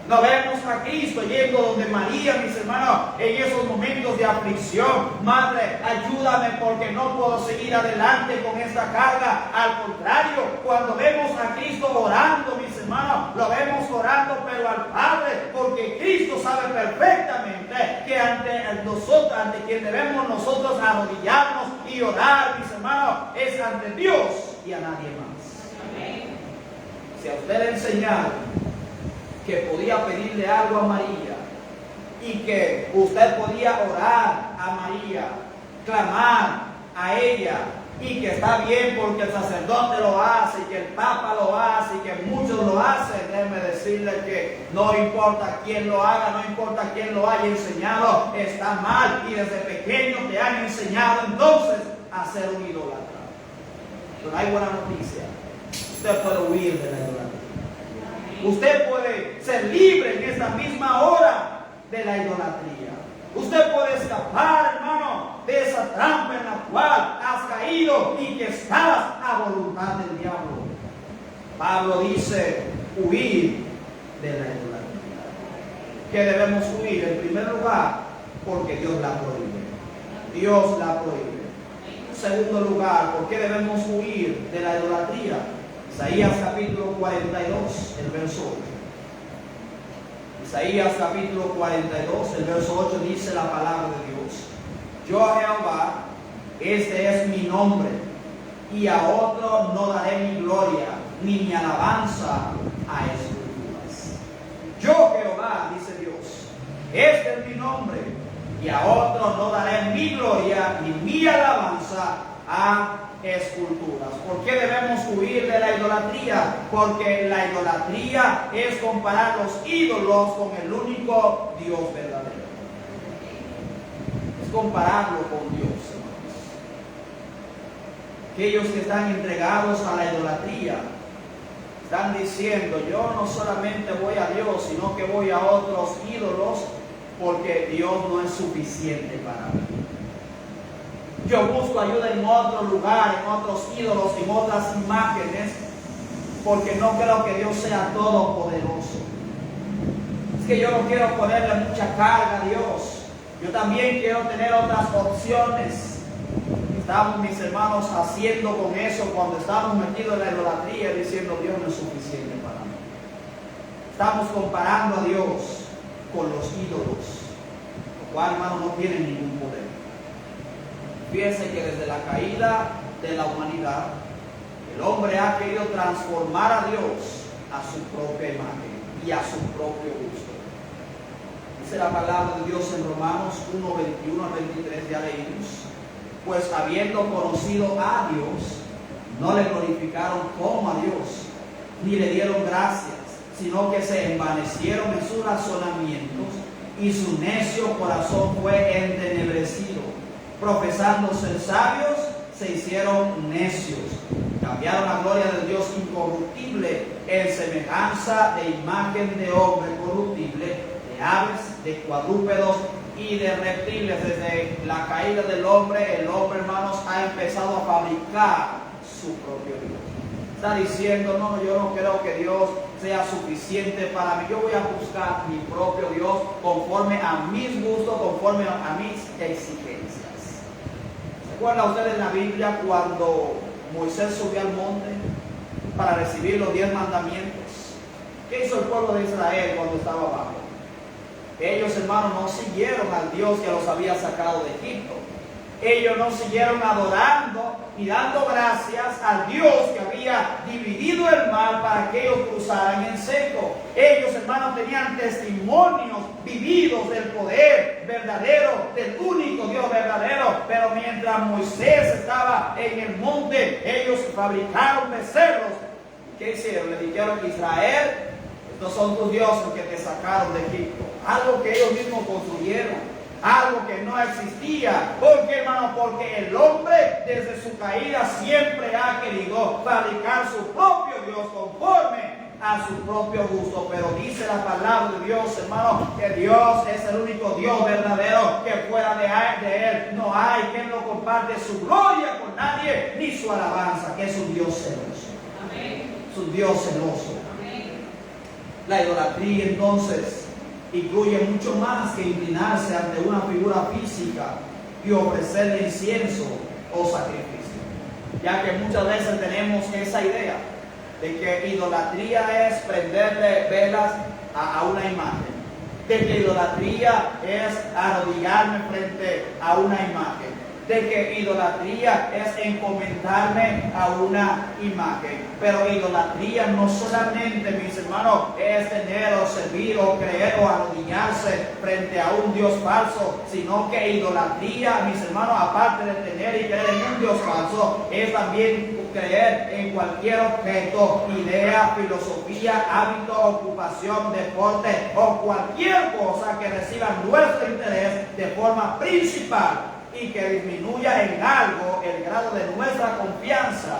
No vemos a Cristo yendo donde María, mis hermanos, en esos momentos de aflicción. Madre, ayúdame porque no puedo seguir adelante con esta carga. Al contrario, cuando vemos a Cristo orando, mis hermanos, lo vemos orando pero al Padre, porque Cristo sabe perfectamente que ante nosotros, ante quien debemos nosotros arrodillarnos y orar, mis hermanos, es ante Dios y a nadie más. Amén. Si a usted le enseñaron que podía pedirle algo a María y que usted podía orar a María, clamar a ella, y que está bien porque el sacerdote lo hace y que el Papa lo hace y que muchos lo hacen, déjeme decirle que no importa quién lo haga, no importa quién lo haya enseñado, está mal, y desde pequeño te han enseñado entonces a ser un idólatra. Pero hay buena noticia: usted puede huir de la idolatría. Usted puede ser libre en esta misma hora de la idolatría. Usted puede escapar, hermano, de esa trampa en la cual has caído y que estás a voluntad del diablo. Pablo dice, huir de la idolatría. ¿Qué debemos huir? En primer lugar, porque Dios la prohíbe. Dios la prohíbe. En segundo lugar, ¿por qué debemos huir de la idolatría? Isaías capítulo 42, el verso 8. Isaías capítulo 42, el verso 8 dice la palabra de Dios: Yo Jehová, este es mi nombre, y a otro no daré mi gloria, ni mi alabanza a esculturas. Yo Jehová, dice Dios, este es mi nombre, y a otro no daré mi gloria, ni mi alabanza a esculturas. ¿Por qué debemos huir de la idolatría? Porque la idolatría es comparar los ídolos con el único Dios verdadero. Es compararlo con Dios, hermanos. Aquellos que están entregados a la idolatría están diciendo: yo no solamente voy a Dios, sino que voy a otros ídolos, porque Dios no es suficiente para mí. Yo busco ayuda en otro lugar, en otros ídolos, en otras imágenes, porque no creo que Dios sea todopoderoso. Es que yo no quiero ponerle mucha carga a Dios. Yo también quiero tener otras opciones. Estamos, mis hermanos, haciendo con eso cuando estamos metidos en la idolatría, diciendo: Dios no es suficiente para mí. Estamos comparando a Dios con los ídolos, lo cual, hermanos, no tiene ningún poder. Fíjense que desde la caída de la humanidad, el hombre ha querido transformar a Dios a su propia imagen y a su propio gusto. Dice la palabra de Dios en Romanos 1, 21 al 23, ya leímos: Pues habiendo conocido a Dios, no le glorificaron como a Dios, ni le dieron gracias, sino que se envanecieron en sus razonamientos, y su necio corazón fue entenebrecido. Profesando ser sabios, se hicieron necios. Cambiaron la gloria del Dios incorruptible en semejanza de imagen de hombre corruptible, de aves, de cuadrúpedos y de reptiles. Desde la caída del hombre, el hombre, hermanos, ha empezado a fabricar su propio Dios. Está diciendo: no, yo no creo que Dios sea suficiente para mí. Yo voy a buscar mi propio Dios conforme a mis gustos, conforme a mis exigencias. ¿Se acuerda usted en la Biblia cuando Moisés subió al monte para recibir los 10 mandamientos? ¿Qué hizo el pueblo de Israel cuando estaba abajo? Ellos, hermanos, no siguieron al Dios que los había sacado de Egipto. Ellos no siguieron adorando y dando gracias al Dios que había había dividido el mar para que ellos cruzaran en seco. Ellos, hermanos, tenían testimonios vividos del poder verdadero, del único Dios verdadero. Pero mientras Moisés estaba en el monte, ellos fabricaron becerros. ¿Qué hicieron? Le dijeron a Israel: estos son tus dioses que te sacaron de Egipto. Algo que ellos mismos construyeron. Algo que no existía. ¿Por qué, hermano? Porque el hombre desde su caída siempre ha querido fabricar su propio Dios conforme a su propio gusto. Pero dice la palabra de Dios, hermano, que Dios es el único Dios verdadero, que fuera de Él no hay quien no comparte su gloria con nadie, ni su alabanza, que es un Dios celoso. Amén. Es un Dios celoso. Amén. La idolatría, entonces, incluye mucho más que inclinarse ante una figura física y ofrecerle incienso o sacrificio, ya que muchas veces tenemos esa idea de que idolatría es prenderle velas a una imagen, de que idolatría es arrodillarme frente a una imagen, de que idolatría es encomendarme a una imagen. Pero idolatría no solamente, mis hermanos, es tener o servir o creer o arrodillarse frente a un Dios falso, sino que idolatría, mis hermanos, aparte de tener y creer en un Dios falso, es también creer en cualquier objeto, idea, filosofía, hábito, ocupación, deporte o cualquier cosa que reciba nuestro interés de forma principal y que disminuya en algo el grado de nuestra confianza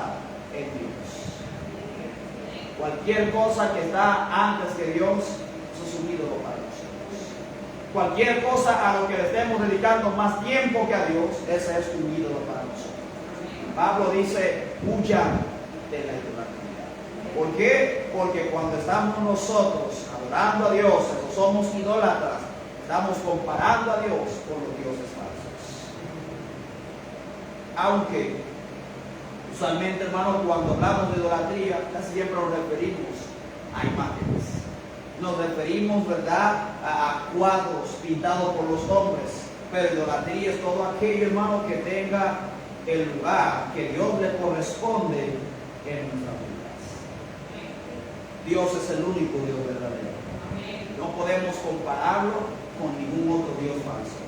en Dios. Cualquier cosa que está antes que Dios, eso es un ídolo para nosotros. Cualquier cosa a lo que le estemos dedicando más tiempo que a Dios, ese es un ídolo para nosotros. Pablo dice: huyan de la idolatría. ¿Por qué? Porque cuando estamos nosotros adorando a Dios, o somos idólatras, estamos comparando a Dios con los dioses falsos. Aunque usualmente, hermanos, cuando hablamos de idolatría, casi siempre nos referimos a imágenes. Nos referimos, ¿verdad?, a cuadros pintados por los hombres. Pero idolatría es todo aquello, hermano, que tenga el lugar que Dios le corresponde en nuestras vidas. Dios es el único Dios verdadero. No podemos compararlo con ningún otro Dios falso.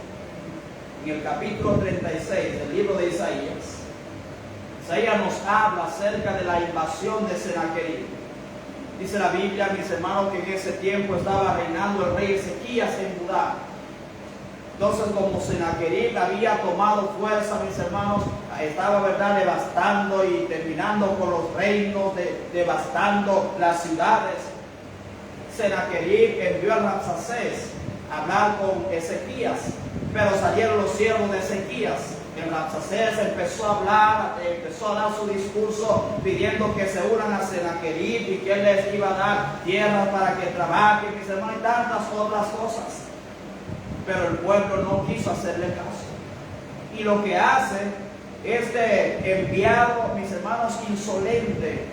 En el capítulo 36 del libro de Isaías nos habla acerca de la invasión de Sennacherib. Dice la Biblia, mis hermanos, que en ese tiempo estaba reinando el rey Ezequías en Judá. Entonces, como Sennacherib había tomado fuerza, mis hermanos, estaba, ¿verdad?, devastando y terminando con los reinos, devastando las ciudades. Sennacherib envió a Rabsacés a hablar con Ezequías, pero salieron los siervos de Ezequías. El Rabsacés empezó a hablar, empezó a dar su discurso pidiendo que se unan a Sennacherib y que él les iba a dar tierras para que trabajen, mis hermanos, y tantas otras cosas. Pero el pueblo no quiso hacerle caso. Y lo que hace este enviado, mis hermanos, insolente,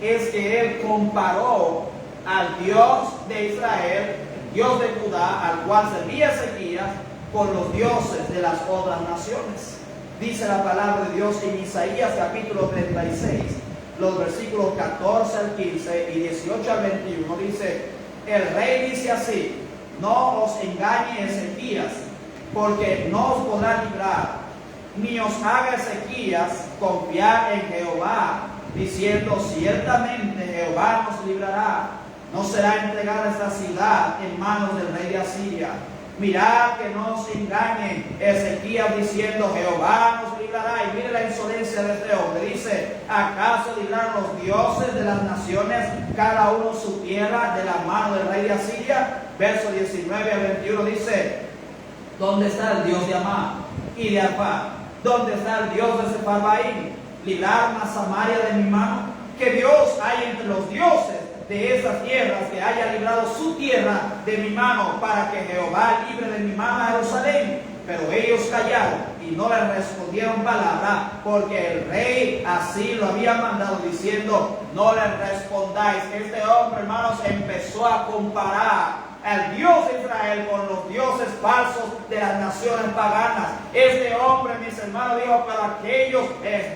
es que él comparó al Dios de Israel, el Dios de Judá, al cual servía Ezequías, con los dioses de las otras naciones. Dice la palabra de Dios en Isaías capítulo 36, los versículos 14 al 15 y 18 al 21, dice: el rey dice así: no os engañe Ezequías, porque no os podrá librar, ni os haga Ezequías confiar en Jehová, diciendo: ciertamente Jehová nos librará, no será entregada esta ciudad en manos del rey de Asiria. Mirad que no os engañen Ezequías diciendo: Jehová nos librará. Y mire la insolencia de este hombre. Dice: ¿acaso libraron los dioses de las naciones cada uno su tierra de la mano del rey de Asiria? Verso 19 al 21 dice: ¿dónde está el Dios de Amá y de Arpad? ¿Dónde está el Dios de Sepharvaim? ¿Libraron a Samaria de mi mano? ¿Qué Dios hay entre los dioses de esas tierras que haya librado su tierra de mi mano, para que Jehová libre de mi mano a Jerusalén? Pero ellos callaron y no le respondieron palabra, porque el rey así lo había mandado, diciendo: no le respondáis. Este hombre, hermanos, empezó a comparar al Dios de Israel con los dioses falsos de las naciones paganas. Este hombre, mis hermanos, dijo, pero aquellos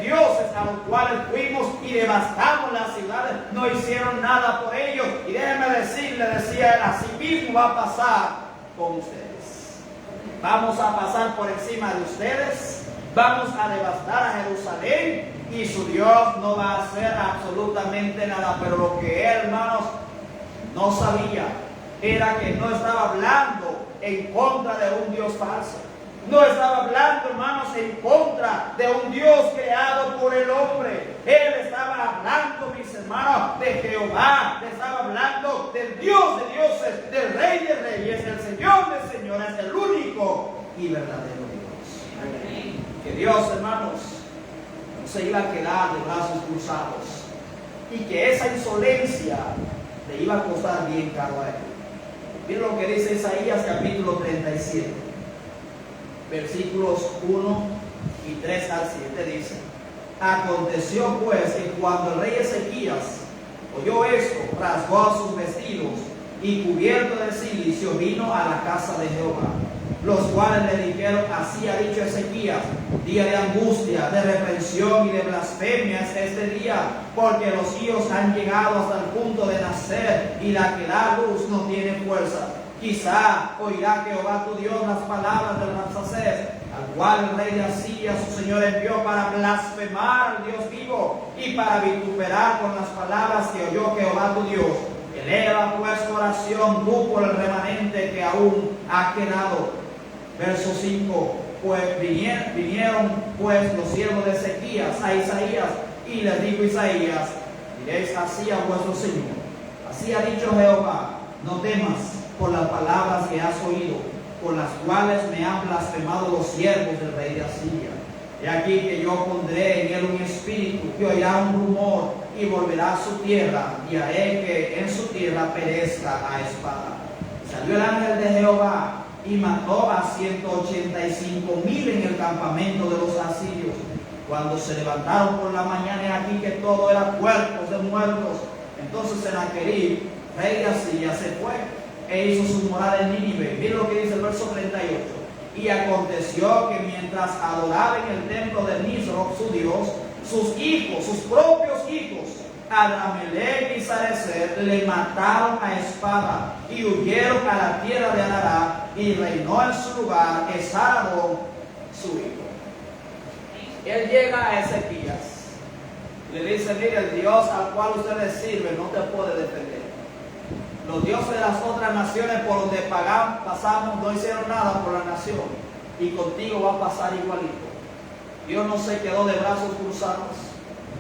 dioses a los cuales fuimos y devastamos las ciudades, no hicieron nada por ellos. Y déjenme decirle, decía él, así mismo va a pasar con ustedes. Vamos a pasar por encima de ustedes, vamos a devastar a Jerusalén y su Dios no va a hacer absolutamente nada. Pero lo que él, hermanos, no sabía era que no estaba hablando en contra de un Dios falso. No estaba hablando, hermanos, en contra de un Dios creado por el hombre. Él estaba hablando, mis hermanos, de Jehová. Estaba hablando del Dios de dioses, del Rey de reyes, el Señor de señores, el único y verdadero Dios. Amén. Que Dios, hermanos, no se iba a quedar de brazos cruzados y que esa insolencia le iba a costar bien caro a él. Miren lo que dice Isaías capítulo 37, versículos 1 y 3 al 7, dice: aconteció pues que cuando el rey Ezequías oyó esto, rasgó sus vestidos y cubierto de cilicio vino a la casa de Jehová, los cuales le dijeron: así ha dicho Ezequías, día de angustia, de reprensión y de blasfemia es este día, porque los hijos han llegado hasta el punto de nacer y la que da luz no tiene fuerza. Quizá oirá Jehová tu Dios las palabras del Rabsaces, al cual el rey de Asiria su señor envió para blasfemar al Dios vivo y para vituperar con las palabras que oyó Jehová tu Dios. Eleva pues tu oración tú por el remanente que aún ha quedado. Verso 5: pues vinieron pues los siervos de Ezequías a Isaías, y les dijo Isaías: diréis así a vuestro Señor, así ha dicho Jehová, no temas por las palabras que has oído, por las cuales me han blasfemado los siervos del rey de Asiria. He aquí que yo pondré en él un espíritu que oirá un rumor y volverá a su tierra, y haré que en su tierra perezca a espada. Salió el ángel de Jehová y mató a 185,000 en el campamento de los asirios. Cuando se levantaron por la mañana, aquí que todo era cuerpos de muertos. Entonces Senaquerib, rey de Asiria, se fue e hizo su morada en Nínive. Miren lo que dice el verso 38. Y aconteció que mientras adoraba en el templo de Nisroch su Dios, sus hijos, sus propios hijos, Adramelech y Sarecer, le mataron a espada y huyeron a la tierra de Ararat, y reinó en su lugar Esarhaddon, su hijo. Él llega a Ezequías, le dice: mire, el Dios al cual ustedes sirven no te puede defender. Los dioses de las otras naciones por donde pasamos no hicieron nada por la nación, y contigo va a pasar igualito. Dios no se quedó de brazos cruzados.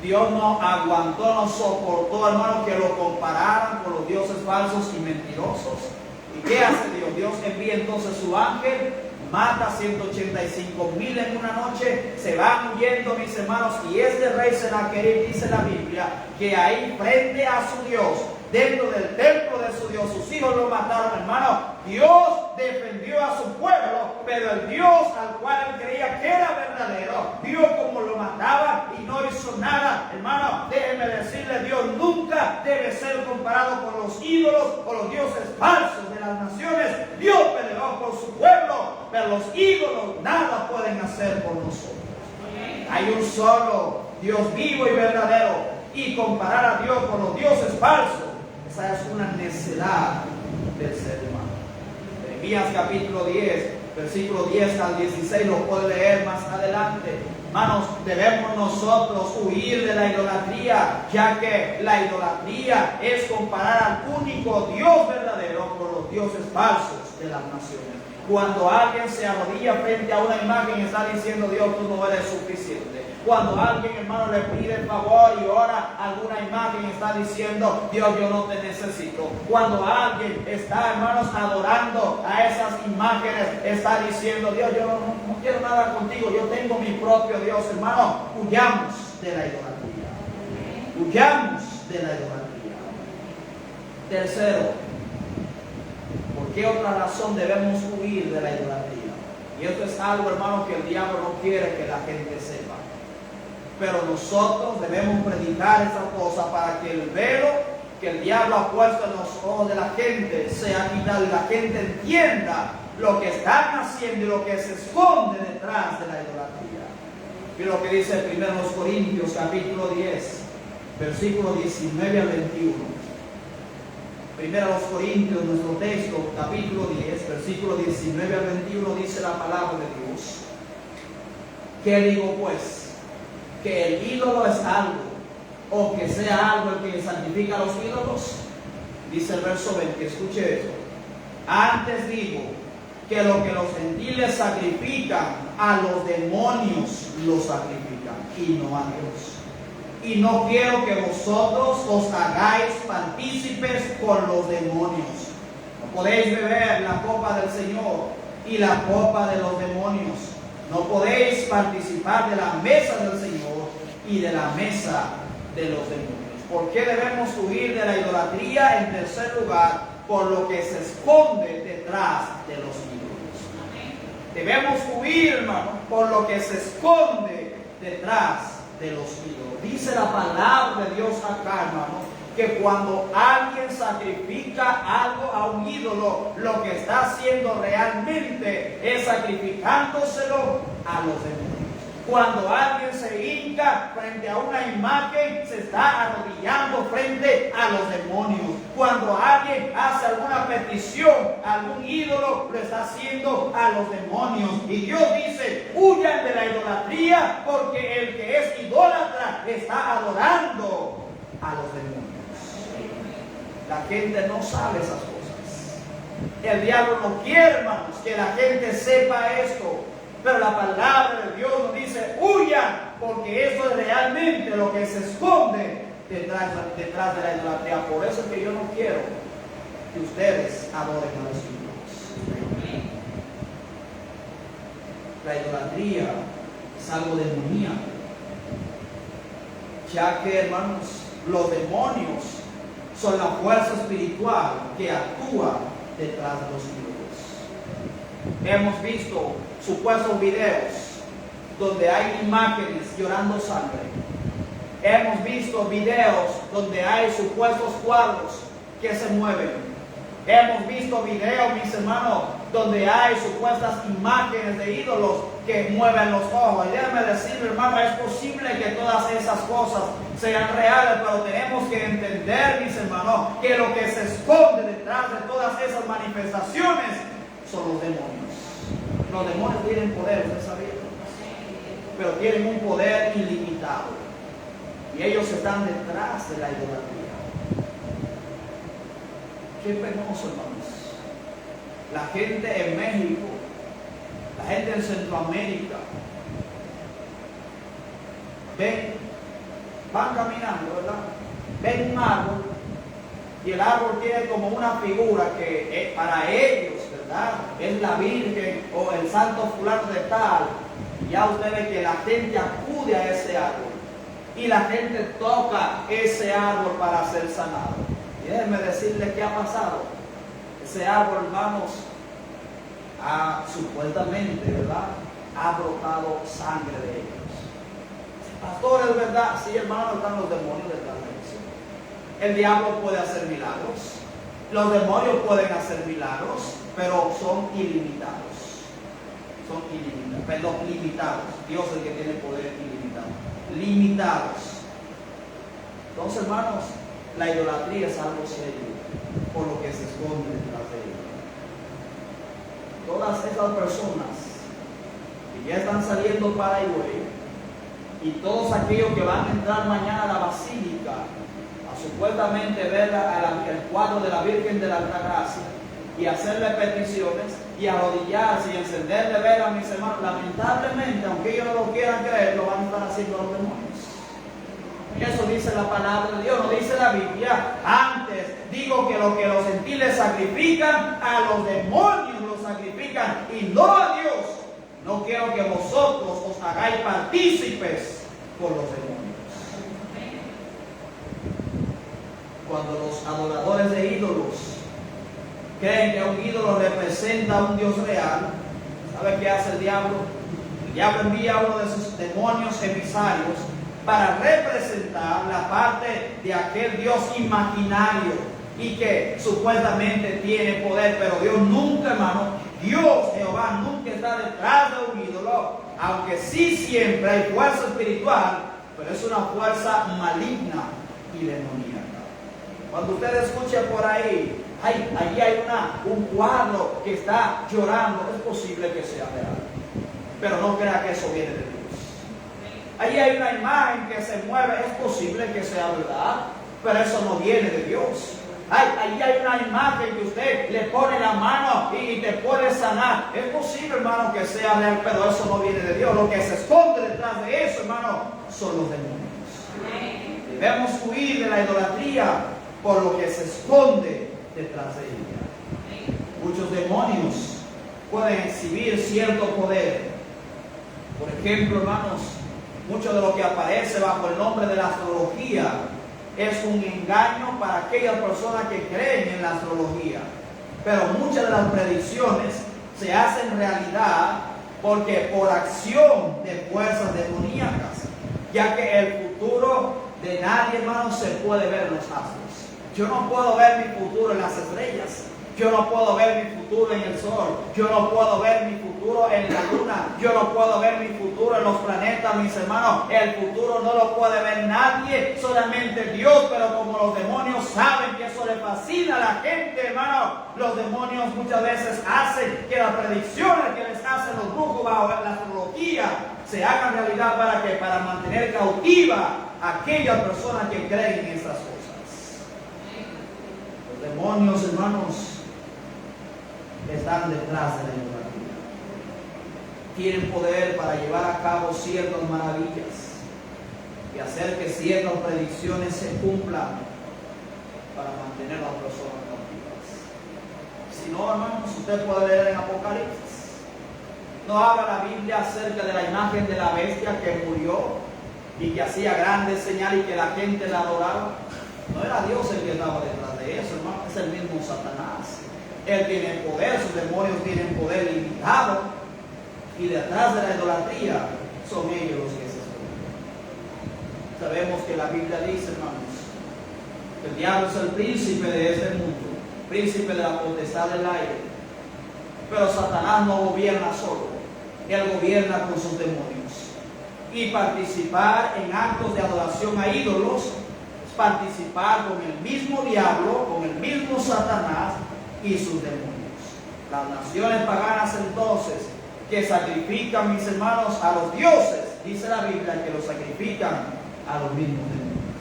Dios no aguantó, no soportó, hermano, que lo compararan con los dioses falsos y mentirosos. ¿Y qué hace Dios? Dios envía entonces su ángel, mata 185,000 en una noche, se van huyendo, mis hermanos, y este rey Senaquerib, dice la Biblia, que ahí frente a su Dios, dentro del templo de su Dios, sus hijos lo mataron, hermano. Dios defendió a su pueblo, pero el Dios al cual él creía que era verdadero, vio cómo lo mataban y no hizo nada. Hermano, déjeme decirle, Dios nunca debe ser comparado con los ídolos o los dioses falsos de las naciones. Dios peleó por su pueblo, pero los ídolos nada pueden hacer por nosotros. Hay un solo Dios vivo y verdadero, y comparar a Dios con los dioses falsos, esa es una necedad del ser humano. Jeremías capítulo 10, versículo 10 al 16, lo puede leer más adelante. Hermanos, debemos nosotros huir de la idolatría, ya que la idolatría es comparar al único Dios verdadero con los dioses falsos de las naciones. Cuando alguien se arrodilla frente a una imagen, está diciendo: Dios, tú no eres suficiente. Cuando alguien, hermano, le pide el favor y ora a alguna imagen, está diciendo: Dios, yo no te necesito. Cuando alguien está, hermanos, adorando a esas imágenes, está diciendo: Dios, yo no quiero nada contigo, yo tengo mi propio Dios. Hermano, huyamos de la idolatría. Huyamos de la idolatría. Tercero, ¿por qué otra razón debemos huir de la idolatría? Y esto es algo, hermano, que el diablo no quiere que la gente sepa. Pero nosotros debemos predicar esa cosa para que el velo que el diablo ha puesto en los ojos de la gente se ha quitado y la gente entienda lo que están haciendo y lo que se esconde detrás de la idolatría. Y lo que dice 1 Corintios capítulo 10, versículos 19 al 21. 1 Corintios, nuestro texto, capítulo 10, versículo 19 al 21, dice la palabra de Dios. ¿Qué digo pues? ¿Que el ídolo es algo, o que sea algo el que santifica a los ídolos? Dice el verso 20, escuche esto. Antes digo que lo que los gentiles sacrifican, a los demonios los sacrifican, y no a Dios. Y no quiero que vosotros os hagáis partícipes con los demonios. No podéis beber la copa del Señor y la copa de los demonios. No podéis participar de la mesa del Señor y de la mesa de los demonios. ¿Por qué debemos huir de la idolatría? En tercer lugar, por lo que se esconde detrás de los ídolos. Debemos huir, hermano, por lo que se esconde detrás de los ídolos. Dice la palabra de Dios acá, hermano, que cuando alguien sacrifica algo a un ídolo, lo que está haciendo realmente es sacrificándoselo a los demonios. Cuando alguien se hinca frente a una imagen, se está arrodillando frente a los demonios. Cuando alguien hace alguna petición a algún ídolo, lo está haciendo a los demonios. Y Dios dice, huyan de la idolatría, porque el que es idólatra está adorando a los demonios. La gente no sabe esas cosas. El diablo no quiere, hermanos, que la gente sepa esto. Pero la palabra de Dios nos dice, huyan, porque eso es realmente lo que se esconde detrás de la idolatría. Por eso es que yo no quiero que ustedes adoren a los ídolos. La idolatría es algo demoníaco, ya que, hermanos, los demonios son la fuerza espiritual que actúa detrás de los ídolos. Hemos visto supuestos videos donde hay imágenes llorando sangre. Hemos visto videos donde hay supuestos cuadros que se mueven. Hemos visto videos, mis hermanos, donde hay supuestas imágenes de ídolos que mueven los ojos. Y déjame decirle, hermano, es posible que todas esas cosas sean reales, pero tenemos que entender, mis hermanos, que lo que se esconde detrás de todas esas manifestaciones son los demonios. Los demonios tienen poder, ¿usted sabía? Pero tienen un poder ilimitado. Y ellos están detrás de la idolatría. Qué penoso, hermanos. La gente en México, la gente en Centroamérica, van caminando, ¿verdad? Ven un árbol y el árbol tiene como una figura que para ellos, ¿verdad?, es la Virgen o el santo fulano de tal. Ya usted ve que la gente acude a ese árbol y la gente toca ese árbol para ser sanado. Y déjenme decirle qué ha pasado. Ese árbol, hermanos, supuestamente, ¿verdad?, ha brotado sangre de ellos. Pastor, es verdad, sí, hermano, están los demonios detrás de eso. El diablo puede hacer milagros, los demonios pueden hacer milagros, pero son ilimitados. Son ilimitados, perdón, limitados. Dios es el que tiene poder ilimitado. Limitados. Entonces, hermanos, la idolatría es algo serio, por lo que se esconde detrás de ella. Todas esas personas que ya están saliendo para Higüey, y todos aquellos que van a entrar mañana a la basílica a supuestamente ver el cuadro de la Virgen de la Altagracia y hacerle peticiones y arrodillarse y encenderle velas, mis hermanos, lamentablemente, aunque ellos no lo quieran creer, lo van a estar haciendo los demonios. Eso dice la palabra de Dios, no dice la Biblia. Antes digo que lo que los gentiles sacrifican, a los demonios los sacrifican y no a Dios. No quiero que vosotros os hagáis partícipes con los demonios. Cuando los adoradores de ídolos creen que un ídolo representa a un Dios real, ¿sabe qué hace el diablo? El diablo envía a uno de sus demonios emisarios para representar la parte de aquel Dios imaginario y que supuestamente tiene poder, pero Dios nunca, hermano, Dios, Jehová, nunca está detrás de un ídolo, aunque sí siempre hay fuerza espiritual, pero es una fuerza maligna y demoníaca. Cuando usted escuche por ahí, allí hay un cuadro que está llorando, es posible que sea real, pero no crea que eso viene de Dios. Allí hay una imagen que se mueve, es posible que sea verdad, pero eso no viene de Dios. Allí hay una imagen que usted le pone la mano y te puede sanar. Es posible, hermano, que sea real, pero eso no viene de Dios. Lo que se esconde detrás de eso, hermano, son los demonios. Debemos huir de la idolatría por lo que se esconde detrás de ella. Muchos demonios pueden exhibir cierto poder. Por ejemplo, hermanos, mucho de lo que aparece bajo el nombre de la astrología es un engaño para aquellas personas que creen en la astrología. Pero muchas de las predicciones se hacen realidad porque por acción de fuerzas demoníacas, ya que el futuro de nadie, hermano, se puede ver en los astros. Yo no puedo ver mi futuro en las estrellas. Yo no puedo ver mi futuro en el sol. Yo no puedo ver mi futuro en la luna. Yo no puedo ver mi futuro en los planetas, mis hermanos. El futuro no lo puede ver nadie, solamente Dios. Pero como los demonios saben que eso le fascina a la gente, hermano, los demonios muchas veces hacen que las predicciones que les hacen los brujos bajo la astrología se hagan realidad para mantener cautiva a aquellas personas que creen en esas cosas. Los demonios, hermanos, están detrás de la idolatría. Tienen poder para llevar a cabo ciertas maravillas y hacer que ciertas predicciones se cumplan para mantener a las personas cautivas. Si no, hermanos, usted puede leer en Apocalipsis. No habla la Biblia acerca de la imagen de la bestia que murió y que hacía grandes señales y que la gente la adoraba. No era Dios el que estaba detrás de eso, hermano, es el mismo Satanás. Él tiene poder, sus demonios tienen poder limitado, y detrás de la idolatría son ellos los que se esconden. Sabemos que la Biblia dice, hermanos, que el diablo es el príncipe de este mundo, príncipe de la potestad del aire, pero Satanás no gobierna solo, él gobierna con sus demonios. Y participar en actos de adoración a ídolos es participar con el mismo diablo, con el mismo Satanás y sus demonios. Las naciones paganas entonces que sacrifican, mis hermanos, a los dioses, dice la Biblia que los sacrifican a los mismos demonios.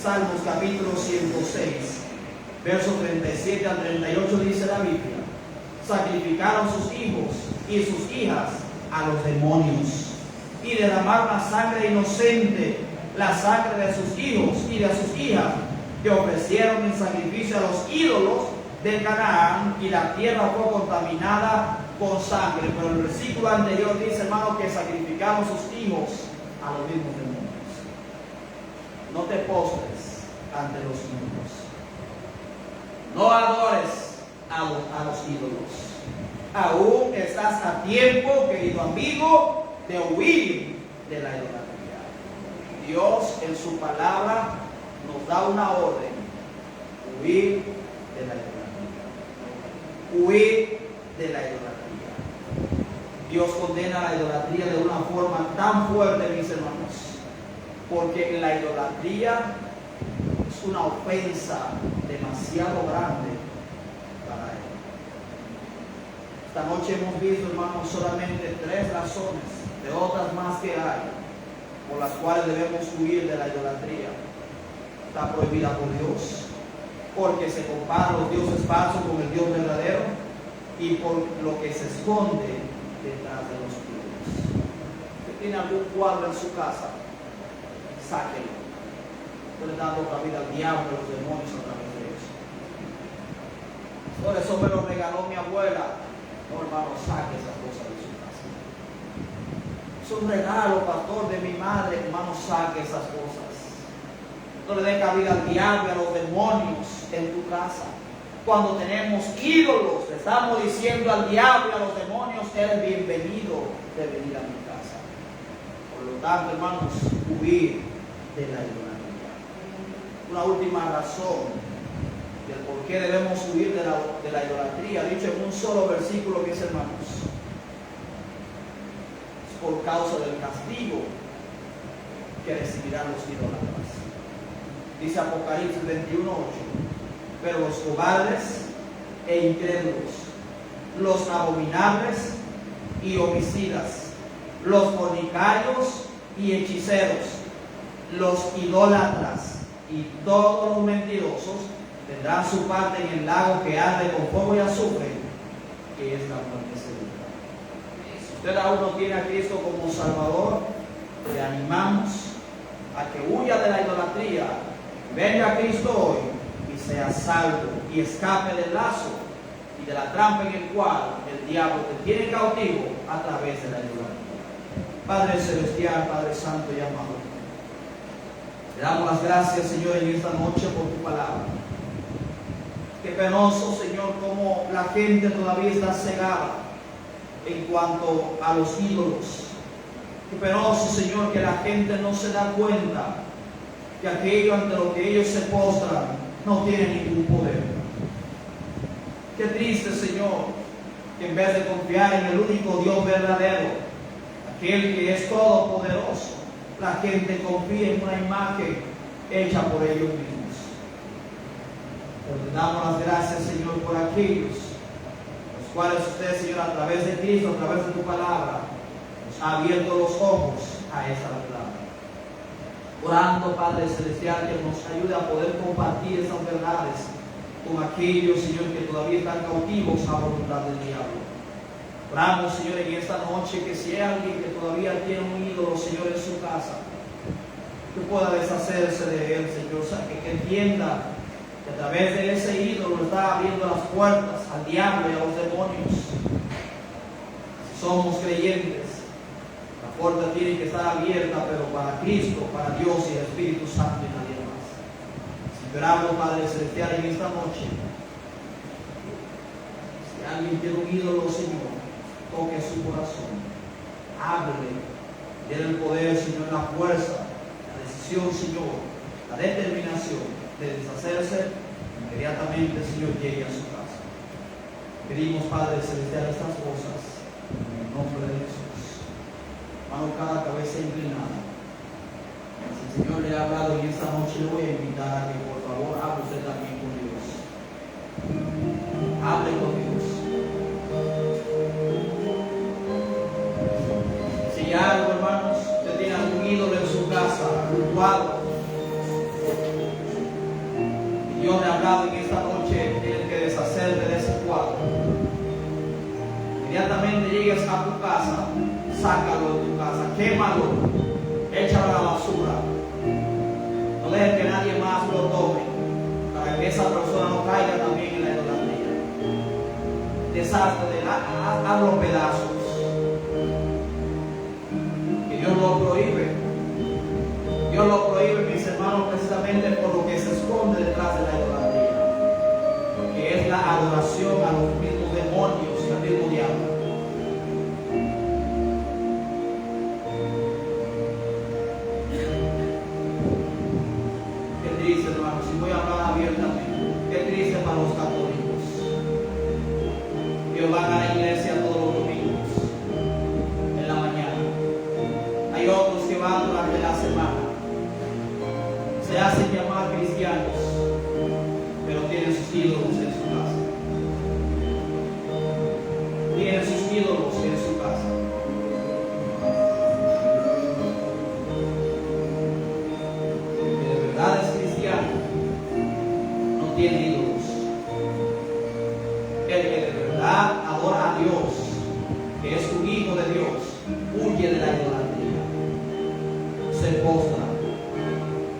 Salmos capítulo 106, versos 37 al 38 dice la Biblia: sacrificaron sus hijos y sus hijas a los demonios y derramaron la sangre inocente, la sangre de sus hijos y de sus hijas, que ofrecieron en sacrificio a los ídolos de Canaán, y la tierra fue contaminada con sangre. Pero el versículo anterior dice, hermano, que sacrificaron sus hijos a los mismos demonios. No te postres ante los ídolos. No adores a los ídolos. Aún estás a tiempo, querido amigo, de huir de la idolatría. Dios en su palabra nos da una orden: huir de la idolatría. Huir de la idolatría. Dios condena la idolatría de una forma tan fuerte, mis hermanos, porque la idolatría es una ofensa demasiado grande para Él. Esta noche hemos visto, hermanos, solamente 3 razones, de otras más que hay, por las cuales debemos huir de la idolatría. Está prohibida por Dios, porque se comparan los dioses falsos con el Dios verdadero, y por lo que se esconde detrás de los ídolos. Usted tiene algún cuadro en su casa, sáquelo. Usted le da otra vida al diablo y a los demonios a través de eso. Por eso me lo regaló mi abuela. No, hermano, saque esas cosas de su casa. Es un regalo, pastor, de mi madre. Hermano, saque esas cosas. No le dé cabida al diablo y a los demonios en tu casa. Cuando tenemos ídolos, le estamos diciendo al diablo y a los demonios: eres bienvenido de venir a mi casa. Por lo tanto, hermanos, huir de la idolatría. Una última razón del por qué debemos huir de la idolatría, dicho en un solo versículo, mis hermanos, es por causa del castigo que recibirán los idólatras. Dice Apocalipsis 21:8, pero los cobardes e incrédulos, los abominables y homicidas, los fornicarios y hechiceros, los idólatras y todos los mentirosos tendrán su parte en el lago que arde con fuego y azufre, que es la muerte segura. Si usted aún no tiene a Cristo como Salvador, le animamos a que huya de la idolatría, venga a Cristo hoy y sea salvo y escape del lazo y de la trampa en el cual el diablo te tiene cautivo a través de la idolatría. Padre celestial, Padre santo y amado, le damos las gracias, Señor, en esta noche por tu palabra. Qué penoso, Señor, como la gente todavía está cegada en cuanto a los ídolos. Qué penoso, Señor, que la gente no se da cuenta que aquello ante lo que ellos se postran no tiene ningún poder. Qué triste, Señor, que en vez de confiar en el único Dios verdadero, aquel que es todopoderoso, la gente confía en una imagen hecha por ellos mismos. Pero le damos las gracias, Señor, por aquellos los cuales usted, Señor, a través de Cristo, a través de tu palabra, nos ha abierto los ojos a esa verdad. Orando, Padre celestial, que nos ayude a poder compartir esas verdades con aquellos, Señor, que todavía están cautivos a voluntad del diablo. Oramos, Señor, en esta noche que si hay alguien que todavía tiene un ídolo, Señor, en su casa, que pueda deshacerse de él, Señor, o sea, que entienda que a través de ese ídolo está abriendo las puertas al diablo y a los demonios. Si somos creyentes, la puerta tiene que estar abierta, pero para Cristo, para Dios y el Espíritu Santo y nadie más. Si oramos, Padre celestial, en esta noche, si alguien tiene un ídolo, Señor, toque su corazón, háblele, déle el poder, Señor, la fuerza, la decisión, Señor, la determinación de deshacerse, inmediatamente, Señor, llegue a su casa. Pedimos, Padre celestial, estas cosas en el nombre de Jesús. Mano cada cabeza inclinada. Si el Señor le ha hablado en esta noche, le voy a invitar a que por favor hable usted también con Dios. Hable con Dios. Si hay algo, hermanos, usted tiene algún ídolo en su casa, un cuadro, y Dios le ha hablado en esta noche, tiene que deshacerte de ese cuadro. Inmediatamente llegues a tu casa, sácalo de tu casa, quémalo, échalo a la basura. No dejes que nadie más lo tome, para que esa persona no caiga también en la idolatría. Deshazte de él, hazlo pedazos. Que Dios lo prohíbe. Dios lo prohíbe, mis hermanos, precisamente por lo que se esconde detrás de la idolatría, que es la adoración a los mismos demonios y al mismo diablo. Si voy a hablar abiertamente, qué triste para los católicos. Ellos van a la iglesia todos los domingos en la mañana. Hay otros que van durante la semana, se hacen llamar cristianos, pero tienen sus ídolos en su casa. Tienen sus ídolos en su casa. Que de verdad es cristiano, tiene ídolos. El que de verdad adora a Dios, que es un hijo de Dios, huye de la idolatría, se postra,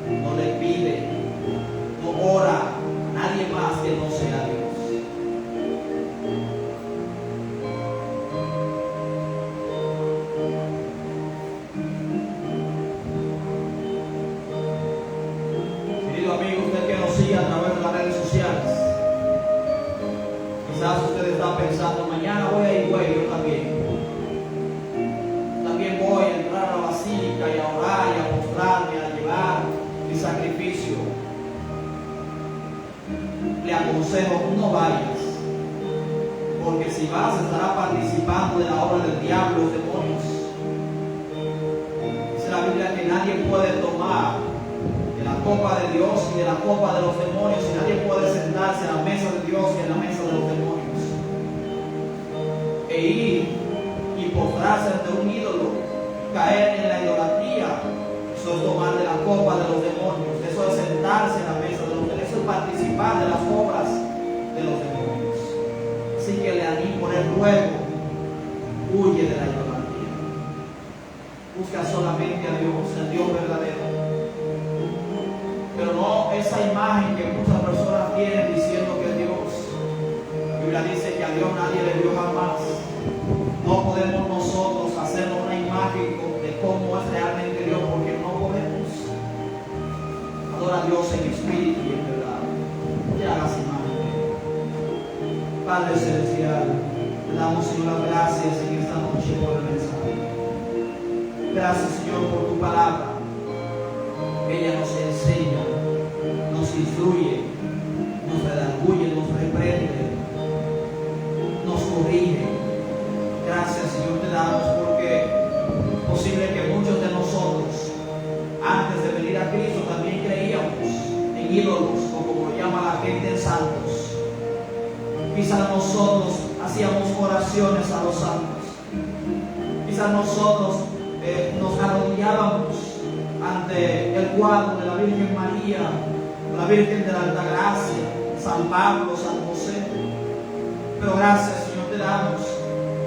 no le pide, no ora a nadie más que no sea Dios. Querido amigo, usted que nos sigue a través de las redes sociales, quizás usted está pensando, mañana voy a ir, yo también voy a entrar a la basílica y a orar y a mostrar no vayas, porque si vas estarás participando de la obra del diablo, los demonios. Dice la Biblia que nadie puede tomar de la copa de Dios y de la copa de los demonios, y nadie puede sentarse a la mesa de Dios y en la mesa de los demonios. E ir y postrarse ante un ídolo, caer en la idolatría, eso es tomar de la copa de los demonios, eso es sentarse en la mesa de los demonios, eso es participar de las obras de los demonios. Así que le animo, le ruego, huye de la idolatría. Busca solamente a Dios, el Dios verdadero. Pero no esa imagen que muchas personas tienen diciendo que es Dios. La Biblia dice que a Dios nadie le vio jamás. No podemos nosotros hacernos una imagen de cómo es realmente Dios, porque no podemos. Adora a Dios en espíritu y en verdad. Ya hagas imagen. Padre Celestial, te damos, Señor, las gracias en esta noche por el mensaje. Gracias, Señor, por tu palabra. Ella nos enseña, nos instruye, nos redarguye, nos reprende, nos corrige. Gracias, Señor, te damos, porque es posible que muchos de nosotros, antes de venir a Cristo, también creíamos en ídolos, o como lo llama la gente, en santos. Quizás nosotros hacíamos oraciones a los santos. Quizás nosotros nos arrodillábamos ante el cuadro de la Virgen María, la Virgen de la Altagracia, San Pablo, San José. Pero gracias, Señor, te damos,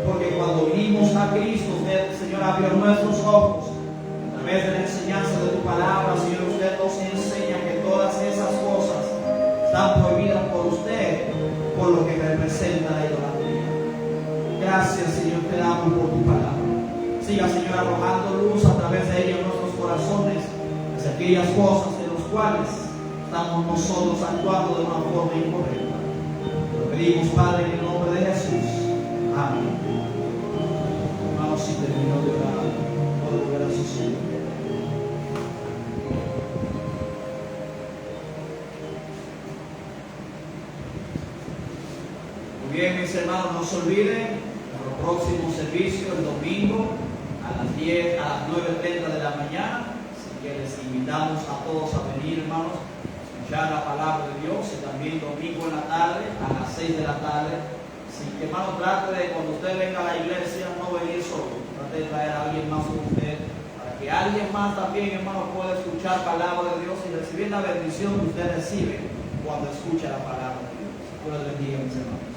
porque cuando vinimos a Cristo, usted, Señor, abrió nuestros ojos a través de la enseñanza de tu palabra. Señor, usted nos enseña que todas esas cosas están prohibidas por usted, por lo que representa la idolatría. Gracias, Señor, te damos por tu palabra. Siga, Señor, arrojando luz a través de ella en nuestros corazones hacia aquellas cosas en las cuales estamos nosotros actuando de una forma incorrecta. Lo pedimos, Padre, en el nombre de Jesús. Amén. Hermanos, si terminó de orar, puedo volver a su sitio. Muy bien, mis hermanos, no se olviden nuestro próximo servicio el domingo a las 9:30 de la mañana. Así que les invitamos a todos a venir, hermanos, a escuchar la palabra de Dios, y también domingo en la tarde a las 6 de la tarde. Así que, hermano, trate de, cuando usted venga a la iglesia, no venir solo, trate de traer a alguien más con usted, para que alguien más también, hermano, pueda escuchar palabra de Dios y recibir la bendición que usted recibe cuando escucha la palabra de Dios. Dios les bendiga, mis hermanos.